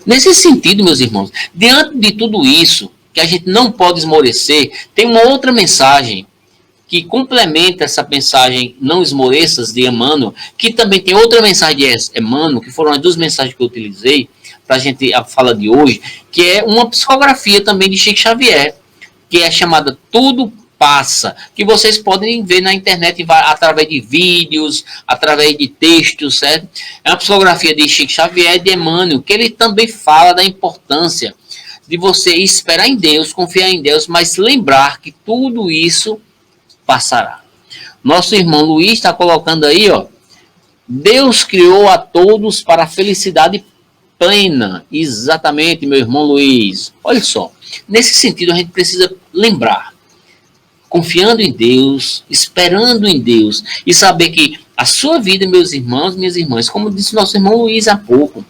Nesse sentido, meus irmãos, diante de tudo isso, que a gente não pode esmorecer, tem uma outra mensagem que complementa essa mensagem Não Esmoreças de Emmanuel, que também tem outra mensagem de Emmanuel, que foram as duas mensagens que eu utilizei para a gente a fala de hoje, que é uma psicografia também de Chico Xavier, que é chamada Tudo Passa, que vocês podem ver na internet através de vídeos, através de textos, certo? É uma psicografia de Chico Xavier e de Emmanuel, que ele também fala da importância de você esperar em Deus, confiar em Deus, mas lembrar que tudo isso passará. Nosso irmão Luiz está colocando aí, ó, Deus criou a todos para a felicidade plena. Exatamente, meu irmão Luiz. Olha só, nesse sentido a gente precisa lembrar, confiando em Deus, esperando em Deus e saber que a sua vida, meus irmãos, minhas irmãs, como disse nosso irmão Luiz há pouco,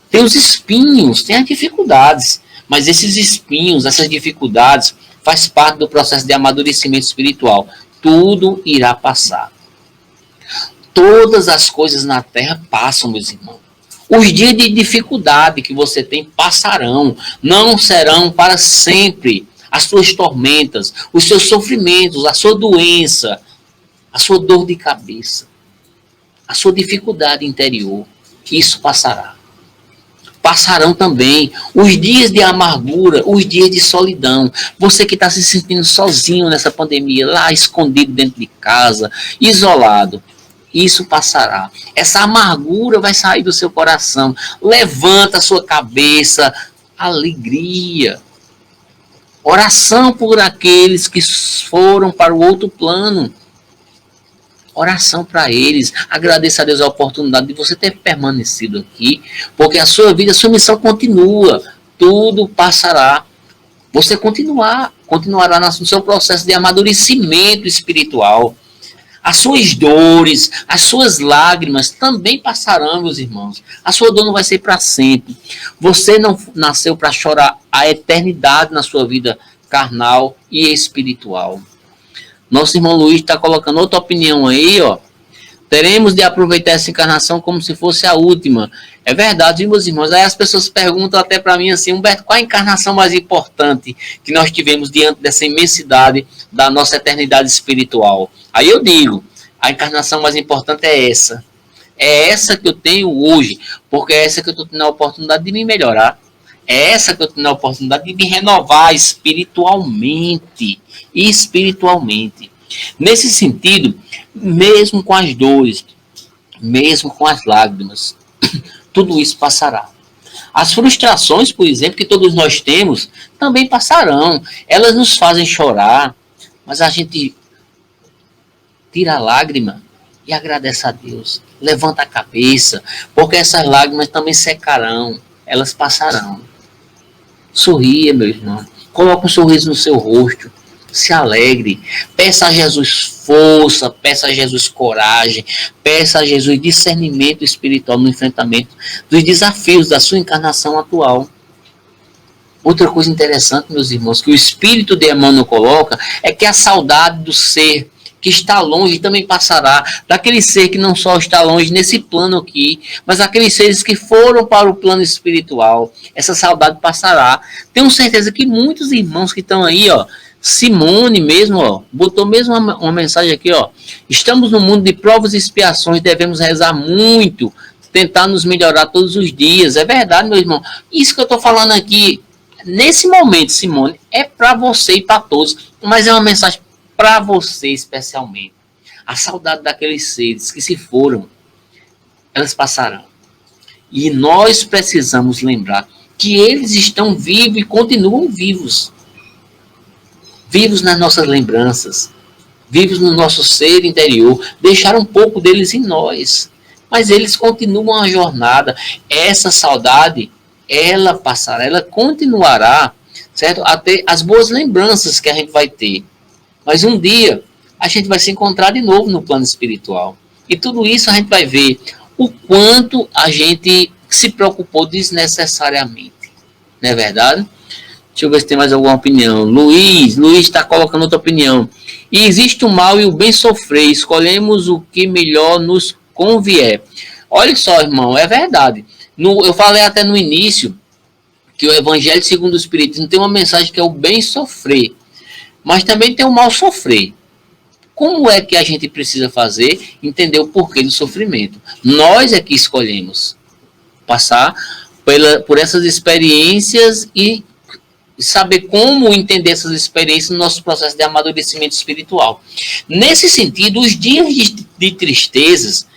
tem os espinhos, tem as dificuldades, mas esses espinhos, essas dificuldades faz parte do processo de amadurecimento espiritual. Tudo irá passar. Todas as coisas na terra passam, meus irmãos. Os dias de dificuldade que você tem passarão, não serão para sempre. As suas tormentas, os seus sofrimentos, a sua doença, a sua dor de cabeça, a sua dificuldade interior, isso passará. Passarão também os dias de amargura, os dias de solidão. Você que está se sentindo sozinho nessa pandemia, lá escondido dentro de casa, isolado, isso passará. Essa amargura vai sair do seu coração. Levanta a sua cabeça, alegria. Oração por aqueles que foram para o outro plano. Oração para eles. Agradeça a Deus a oportunidade de você ter permanecido aqui, porque a sua vida, a sua missão continua. Tudo passará. Você continuará no seu processo de amadurecimento espiritual. As suas dores, as suas lágrimas também passarão, meus irmãos. A sua dor não vai ser para sempre. Você não nasceu para chorar a eternidade na sua vida carnal e espiritual. Nosso irmão Luiz está colocando outra opinião aí, ó. Teremos de aproveitar essa encarnação como se fosse a última. É verdade, meus irmãos. Aí as pessoas perguntam até para mim assim, Humberto, qual a encarnação mais importante que nós tivemos diante dessa imensidade da nossa eternidade espiritual? Aí eu digo, a encarnação mais importante é essa. É essa que eu tenho hoje, porque é essa que eu estou tendo a oportunidade de me melhorar. É essa que eu tenho a oportunidade de me renovar espiritualmente. Nesse sentido, mesmo com as dores, mesmo com as lágrimas, tudo isso passará. As frustrações, por exemplo, que todos nós temos, também passarão. Elas nos fazem chorar, mas a gente tira a lágrima e agradece a Deus. Levanta a cabeça, porque essas lágrimas também secarão, elas passarão. Sorria, meu irmão. Coloque um sorriso no seu rosto. Se alegre. Peça a Jesus força, peça a Jesus coragem, peça a Jesus discernimento espiritual no enfrentamento dos desafios da sua encarnação atual. Outra coisa interessante, meus irmãos, que o Espírito de Emmanuel coloca, é que a saudade do ser que está longe também passará, daquele ser que não só está longe nesse plano aqui, mas aqueles seres que foram para o plano espiritual, essa saudade passará. Tenho certeza que muitos irmãos que estão aí, ó, Simone mesmo, ó, botou mesmo uma mensagem aqui, ó, estamos no mundo de provas e expiações, devemos rezar muito, tentar nos melhorar todos os dias. É verdade, meu irmão. Isso que eu estou falando aqui, nesse momento, Simone, é para você e para todos, mas é uma mensagem para você especialmente. A saudade daqueles seres que se foram, elas passarão. E nós precisamos lembrar que eles estão vivos e continuam vivos. Vivos nas nossas lembranças, vivos no nosso ser interior, deixaram um pouco deles em nós. Mas eles continuam a jornada. Essa saudade, ela passará, ela continuará, certo? Até as boas lembranças que a gente vai ter. Mas um dia a gente vai se encontrar de novo no plano espiritual. E tudo isso a gente vai ver o quanto a gente se preocupou desnecessariamente. Não é verdade? Deixa eu ver se tem mais alguma opinião. Luiz está colocando outra opinião. E existe o mal e o bem sofrer. Escolhemos o que melhor nos convier. Olha só, irmão, é verdade. Eu falei até no início que o Evangelho segundo o Espiritismo tem uma mensagem que é o bem sofrer. Mas também tem o mal sofrer. Como é que a gente precisa fazer? Entender o porquê do sofrimento. Nós é que escolhemos passar por essas experiências e saber como entender essas experiências no nosso processo de amadurecimento espiritual. Nesse sentido, os dias de tristezas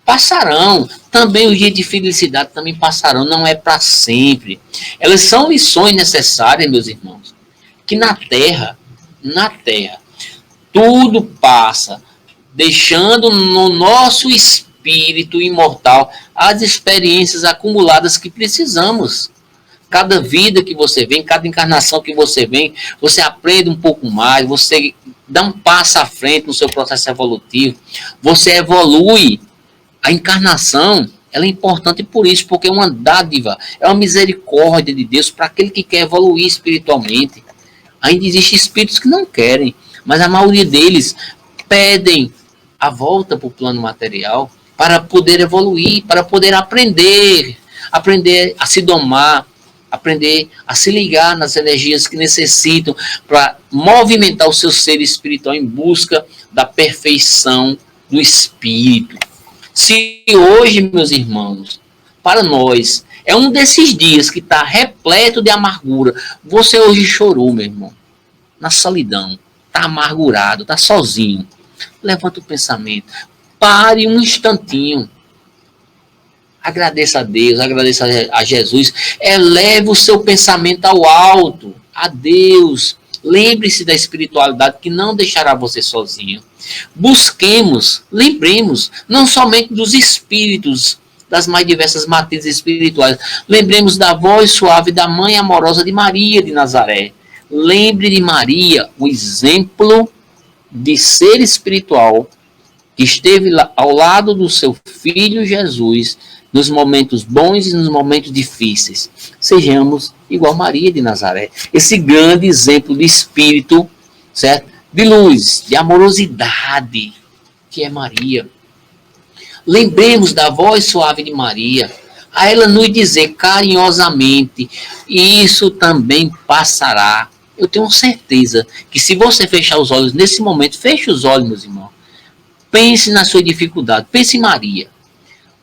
passarão. Também os dias de felicidade também passarão. Não é para sempre. Elas são lições necessárias, meus irmãos. Que na Terra, tudo passa, deixando no nosso espírito imortal as experiências acumuladas que precisamos. Cada vida que você vem, cada encarnação que você vem, você aprende um pouco mais, você dá um passo à frente no seu processo evolutivo, você evolui. A encarnação, ela é importante por isso, porque é uma dádiva, é uma misericórdia de Deus para aquele que quer evoluir espiritualmente. Ainda existem espíritos que não querem, mas a maioria deles pedem a volta para o plano material para poder evoluir, para poder aprender a se domar, aprender a se ligar nas energias que necessitam para movimentar o seu ser espiritual em busca da perfeição do espírito. Se hoje, meus irmãos, para nós, é um desses dias que está repleto de amargura, você hoje chorou, meu irmão, na solidão, está amargurado, está sozinho, levanta o pensamento, pare um instantinho, agradeça a Deus, agradeça a Jesus, eleve o seu pensamento ao alto, a Deus, lembre-se da espiritualidade que não deixará você sozinho. Busquemos, lembremos, não somente dos espíritos, das mais diversas matrizes espirituais, lembremos da voz suave da mãe amorosa de Maria de Nazaré. Lembre de Maria, o exemplo de ser espiritual que esteve ao lado do seu filho Jesus, nos momentos bons e nos momentos difíceis. Sejamos igual Maria de Nazaré. Esse grande exemplo de espírito, certo? De luz, de amorosidade, que é Maria. Lembremos da voz suave de Maria, a ela nos dizer carinhosamente, isso também passará. Eu tenho certeza que se você fechar os olhos nesse momento, feche os olhos, meus irmãos. Pense na sua dificuldade, pense em Maria.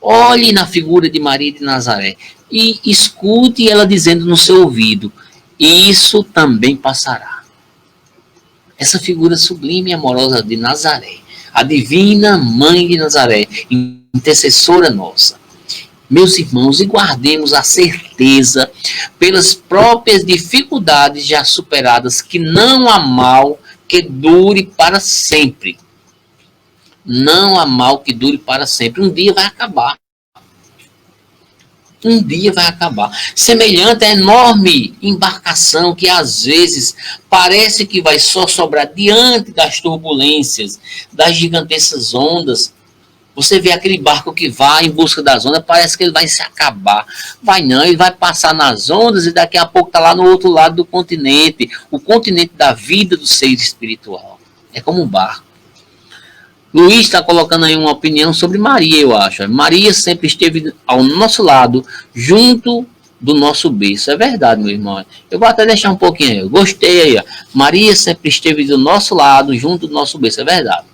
Olhe na figura de Maria de Nazaré e escute ela dizendo no seu ouvido, isso também passará. Essa figura sublime e amorosa de Nazaré, a divina mãe de Nazaré, intercessora nossa. Meus irmãos, e guardemos a certeza, pelas próprias dificuldades já superadas, que não há mal que dure para sempre. Não há mal que dure para sempre. Um dia vai acabar. Um dia vai acabar. Semelhante à enorme embarcação que às vezes parece que vai só sobrar diante das turbulências, das gigantescas ondas, Você vê aquele barco que vai em busca das ondas, parece que ele vai se acabar. Vai não, ele vai passar nas ondas e daqui a pouco está lá no outro lado do continente. O continente da vida do ser espiritual. É como um barco. Luiz está colocando aí uma opinião sobre Maria, eu acho. Maria sempre esteve ao nosso lado, junto do nosso berço. É verdade, meu irmão. Eu vou até deixar um pouquinho aí. Eu gostei aí. Ó. Maria sempre esteve do nosso lado, junto do nosso berço. É verdade.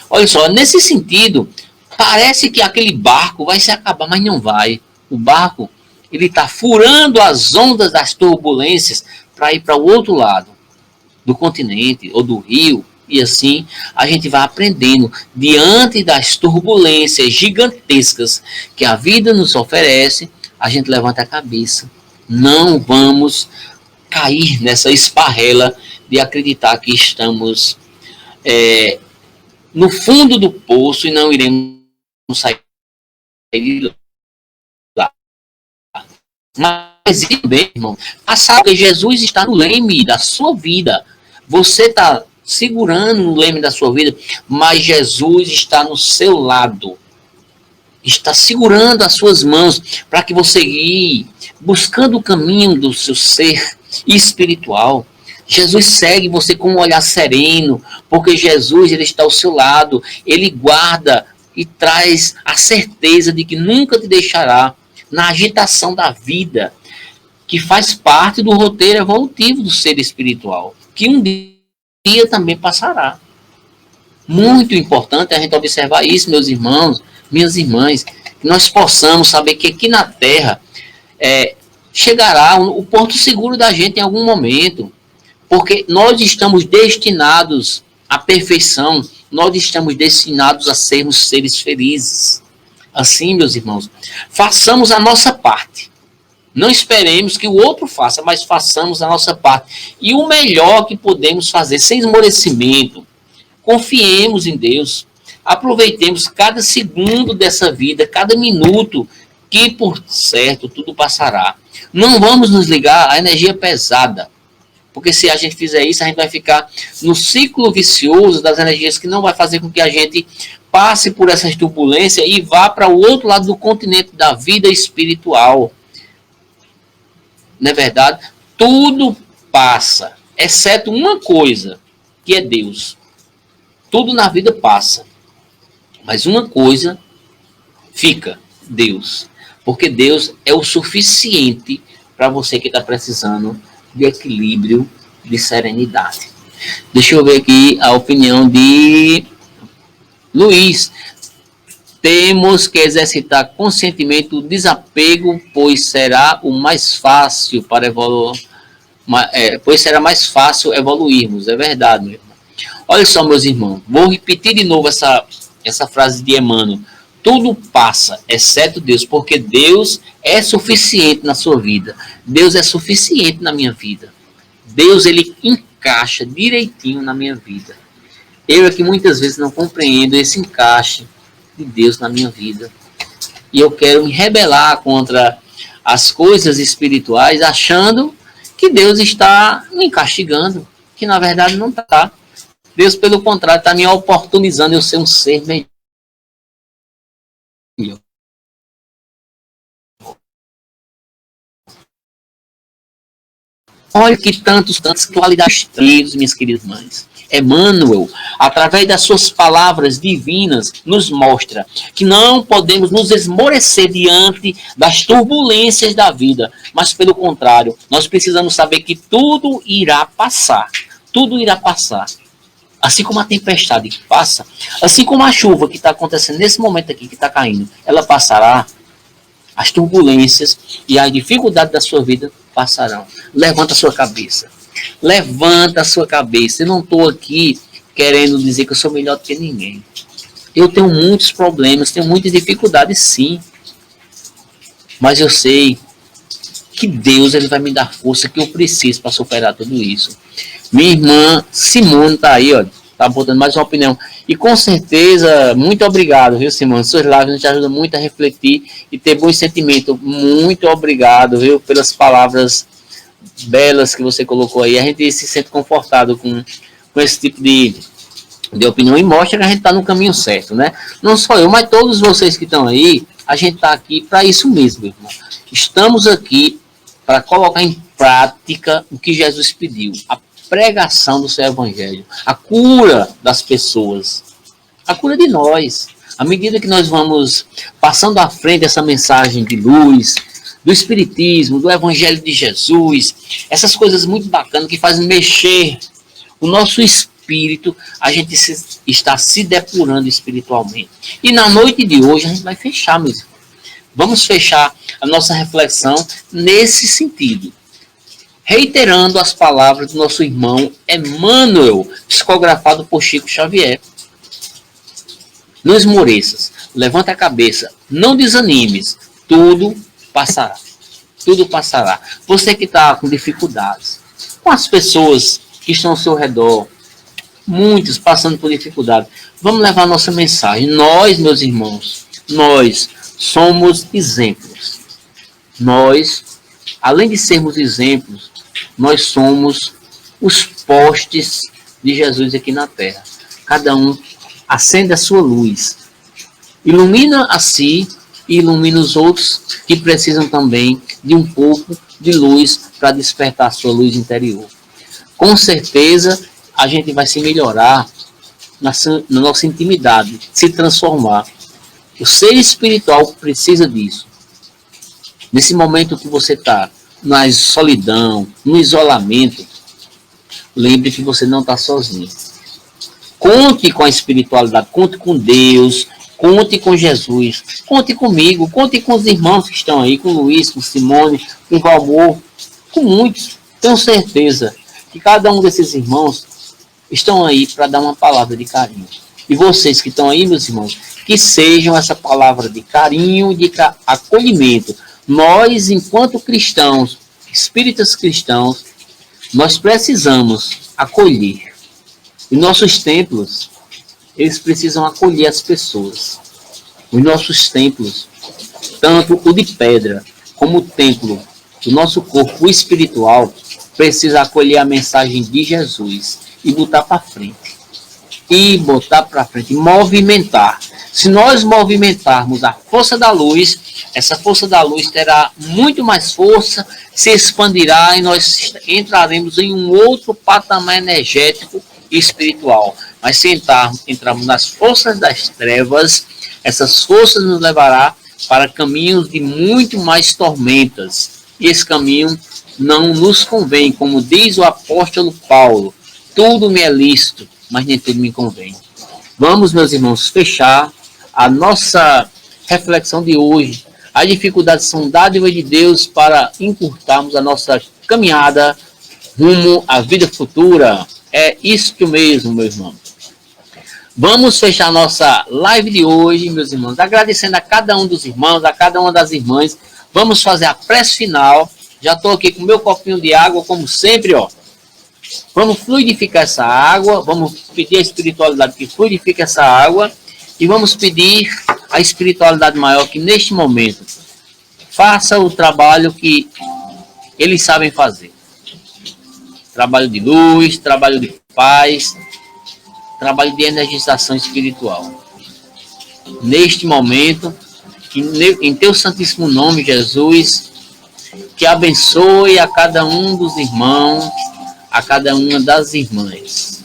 Olha só, nesse sentido, parece que aquele barco vai se acabar, mas não vai. O barco, ele está furando as ondas das turbulências para ir para o outro lado do continente ou do rio. E assim a gente vai aprendendo diante das turbulências gigantescas que a vida nos oferece. A gente levanta a cabeça. Não vamos cair nessa esparrela de acreditar que estamos no fundo do poço e não iremos sair de lá. Mas, bem, irmão, sabe que Jesus está no leme da sua vida. Você está segurando no leme da sua vida, mas Jesus está no seu lado. Está segurando as suas mãos para que você guie, buscando o caminho do seu ser espiritual. Jesus segue você com um olhar sereno, porque Jesus ele está ao seu lado, ele guarda e traz a certeza de que nunca te deixará na agitação da vida, que faz parte do roteiro evolutivo do ser espiritual, que um dia também passará. Muito importante a gente observar isso, meus irmãos, minhas irmãs, que nós possamos saber que aqui na Terra chegará o porto seguro da gente em algum momento, porque nós estamos destinados à perfeição, nós estamos destinados a sermos seres felizes. Assim, meus irmãos, façamos a nossa parte. Não esperemos que o outro faça, mas façamos a nossa parte. E o melhor que podemos fazer, sem esmorecimento, confiemos em Deus. Aproveitemos cada segundo dessa vida, cada minuto, que por certo tudo passará. Não vamos nos ligar à energia pesada, porque se a gente fizer isso, a gente vai ficar no ciclo vicioso das energias que não vai fazer com que a gente passe por essas turbulências e vá para o outro lado do continente da vida espiritual. Não é verdade? Tudo passa, exceto uma coisa, que é Deus. Tudo na vida passa. Mas uma coisa fica, Deus. Porque Deus é o suficiente para você que está precisando de equilíbrio, de serenidade. Deixa eu ver aqui a opinião de Luiz. Temos que exercitar conscientemente o desapego, pois será o mais fácil para evoluir. Pois será mais fácil evoluirmos. É verdade, meu irmão. Olha só, meus irmãos. Vou repetir de novo essa frase de Emmanuel. Tudo passa, exceto Deus, porque Deus é suficiente na sua vida. Deus é suficiente na minha vida. Deus, ele encaixa direitinho na minha vida. Eu é que muitas vezes não compreendo esse encaixe de Deus na minha vida. E eu quero me rebelar contra as coisas espirituais, achando que Deus está me castigando, que na verdade não está. Deus, pelo contrário, está me oportunizando eu ser um ser melhor. Olha que tantas qualidades, minhas queridas mães. Emmanuel, através das suas palavras divinas, nos mostra que não podemos nos esmorecer diante das turbulências da vida, mas pelo contrário, nós precisamos saber que tudo irá passar. Tudo irá passar. Assim como a tempestade que passa, assim como a chuva que está acontecendo nesse momento aqui, que está caindo, ela passará. As turbulências e as dificuldades da sua vida passarão. Levanta a sua cabeça. Levanta a sua cabeça. Eu não estou aqui querendo dizer que eu sou melhor do que ninguém. Eu tenho muitos problemas, tenho muitas dificuldades, sim. Mas eu sei que Deus ele vai me dar força que eu preciso para superar tudo isso. Minha irmã Simone está aí, ó. Está botando mais uma opinião. E com certeza, muito obrigado, viu, Simone? Suas lives nos ajudam muito a refletir e ter bons sentimentos. Muito obrigado, viu, pelas palavras belas que você colocou aí. A gente se sente confortado com esse tipo de de opinião e mostra que a gente está no caminho certo, né? Não só eu, mas todos vocês que estão aí, a gente está aqui para isso mesmo, meu irmão. Estamos aqui para colocar em prática o que Jesus pediu, a pregação do seu evangelho, a cura das pessoas, a cura de nós. À medida que nós vamos passando à frente essa mensagem de luz, do espiritismo, do evangelho de Jesus, essas coisas muito bacanas que fazem mexer o nosso espírito, a gente está se depurando espiritualmente. E na noite de hoje a gente vai fechar mesmo. Vamos fechar a nossa reflexão nesse sentido, reiterando as palavras do nosso irmão Emmanuel, psicografado por Chico Xavier. Não esmoreças, levanta a cabeça, não desanimes, tudo passará. Tudo passará. Você que está com dificuldades, com as pessoas que estão ao seu redor, muitos passando por dificuldade, vamos levar nossa mensagem. Nós, meus irmãos, nós somos exemplos. Nós, além de sermos exemplos, nós somos os postes de Jesus aqui na terra. Cada um acende a sua luz, ilumina a si e ilumina os outros que precisam também de um pouco de luz para despertar a sua luz interior. Com certeza a gente vai se melhorar na nossa intimidade, se transformar. O ser espiritual precisa disso. Nesse momento que você está na solidão, no isolamento, lembre que você não está sozinho. Conte com a espiritualidade, conte com Deus, conte com Jesus, conte comigo, conte com os irmãos que estão aí, com o Luiz, com Simone, com o Valmor, com muitos. Tenho certeza que cada um desses irmãos estão aí para dar uma palavra de carinho. E vocês que estão aí, meus irmãos, que sejam essa palavra de carinho, de acolhimento. Nós, enquanto cristãos, espíritas cristãos, nós precisamos acolher. E nossos templos, eles precisam acolher as pessoas. Os nossos templos, tanto o de pedra como o templo do nosso corpo espiritual, precisa acolher a mensagem de Jesus e botar para frente. E botar para frente, movimentar. Se nós movimentarmos a força da luz, essa força da luz terá muito mais força, se expandirá e nós entraremos em um outro patamar energético e espiritual. Mas se entrarmos nas forças das trevas, essas forças nos levará para caminhos de muito mais tormentas. E esse caminho não nos convém, como diz o apóstolo Paulo, tudo me é lícito, mas nem tudo me convém. Vamos, meus irmãos, fechar a nossa reflexão de hoje. As dificuldades são dádivas de Deus para encurtarmos a nossa caminhada rumo à vida futura. É isso mesmo, meu irmão. Vamos fechar a nossa live de hoje, meus irmãos, agradecendo a cada um dos irmãos, a cada uma das irmãs. Vamos fazer a prece final. Já estou aqui com o meu copinho de água, como sempre, ó. Vamos fluidificar essa água, vamos pedir a espiritualidade que fluidifique essa água e vamos pedir a espiritualidade maior que neste momento faça o trabalho que eles sabem fazer. Trabalho de luz, trabalho de paz, trabalho de energização espiritual. Neste momento, em teu santíssimo nome, Jesus, que abençoe a cada um dos irmãos, a cada uma das irmãs.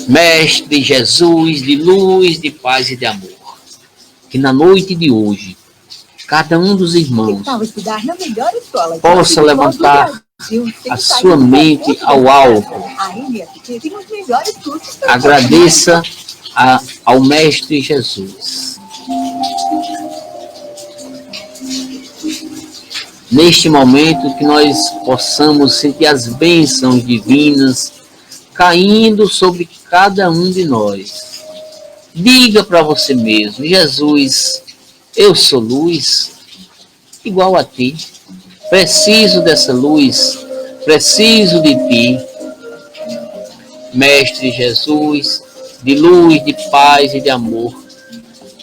Mestre Jesus, de luz, de paz e de amor, que na noite de hoje, cada um dos irmãos possa levantar a sua mente ao alto. Agradeça ao Mestre Jesus. Neste momento que nós possamos sentir as bênçãos divinas caindo sobre cada um de nós. Diga para você mesmo: Jesus, eu sou luz, igual a ti. Preciso dessa luz, preciso de ti. Mestre Jesus, de luz, de paz e de amor,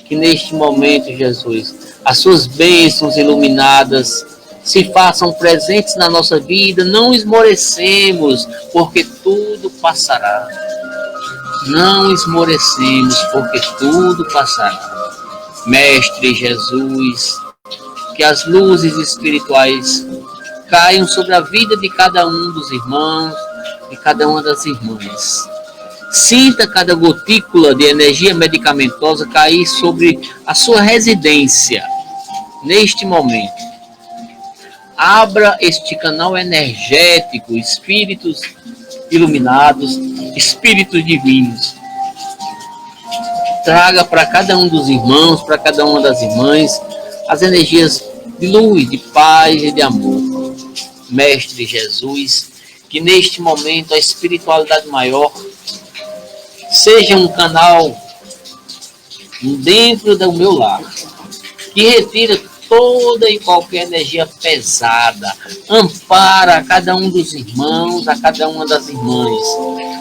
que neste momento, Jesus, as suas bênçãos iluminadas se façam presentes na nossa vida. Não esmorecemos, porque tudo passará. Não esmorecemos, porque tudo passará. Mestre Jesus, que as luzes espirituais caiam sobre a vida de cada um dos irmãos, de cada uma das irmãs. Sinta cada gotícula de energia medicamentosa cair sobre a sua residência neste momento. Abra este canal energético, espíritos iluminados, espíritos divinos. Traga para cada um dos irmãos, para cada uma das irmãs, as energias de luz, de paz e de amor. Mestre Jesus, que neste momento a espiritualidade maior seja um canal dentro do meu lar, que retira toda e qualquer energia pesada, ampara a cada um dos irmãos, a cada uma das irmãs,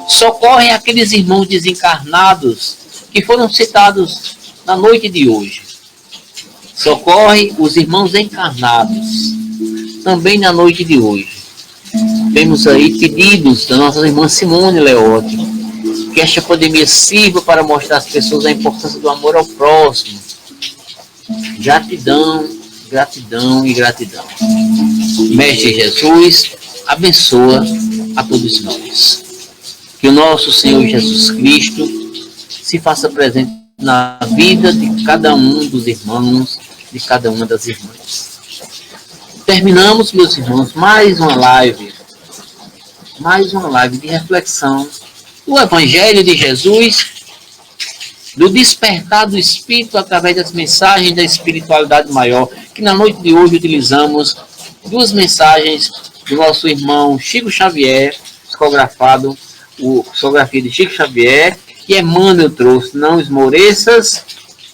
socorre aqueles irmãos desencarnados que foram citados na noite de hoje, socorre os irmãos encarnados também na noite de hoje. Temos aí pedidos da nossa irmã Simone Leotti, que esta pandemia sirva para mostrar às pessoas a importância do amor ao próximo. Gratidão, gratidão e gratidão. Mestre Jesus, abençoa a todos nós. Que o nosso Senhor Jesus Cristo se faça presente na vida de cada um dos irmãos, de cada uma das irmãs. Terminamos, meus irmãos, mais uma live de reflexão do Evangelho de Jesus, do despertar do Espírito através das mensagens da espiritualidade maior, que na noite de hoje utilizamos duas mensagens do nosso irmão Chico Xavier, psicografado, a psicografia de Chico Xavier, que Emmanuel trouxe: não esmoreças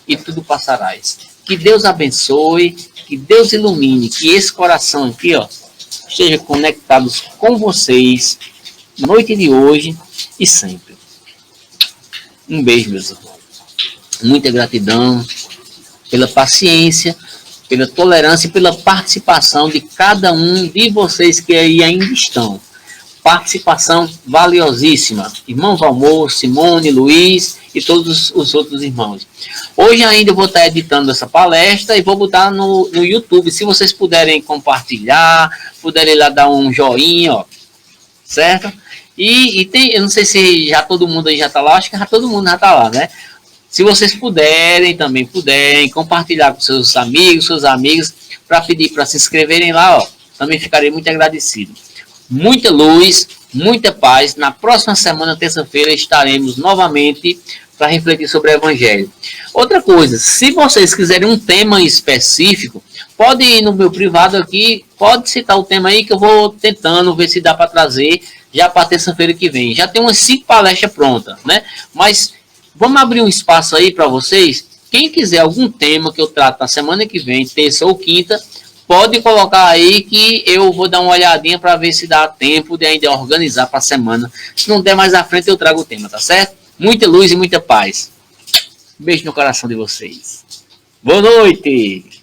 e tudo passarás. Que Deus abençoe, que Deus ilumine, que esse coração aqui, ó, esteja conectado com vocês na noite de hoje e sempre. Um beijo, meus irmãos. Muita gratidão pela paciência, pela tolerância e pela participação de cada um de vocês que aí ainda estão. Participação valiosíssima. Irmão Valmor, Simone, Luiz e todos os outros irmãos. Hoje ainda eu vou estar editando essa palestra e vou botar no YouTube. Se vocês puderem compartilhar, puderem lá dar um joinha, ó, certo? E tem, eu não sei se já todo mundo aí já está lá, acho que já todo mundo já está lá, né? Se vocês puderem compartilhar com seus amigos, suas amigas, para pedir para se inscreverem lá, ó, também ficarei muito agradecido. Muita luz, muita paz. Na próxima semana, terça-feira, estaremos novamente para refletir sobre o Evangelho. Outra coisa, se vocês quiserem um tema específico, pode ir no meu privado aqui, pode citar o tema aí que eu vou tentando ver se dá para trazer já para terça-feira que vem. Já tem umas 5 palestras prontas, né? Mas vamos abrir um espaço aí para vocês. Quem quiser algum tema que eu trato na semana que vem, terça ou quinta, pode colocar aí que eu vou dar uma olhadinha para ver se dá tempo de ainda organizar para a semana. Se não der mais à frente, eu trago o tema, tá certo? Muita luz e muita paz. Beijo no coração de vocês. Boa noite!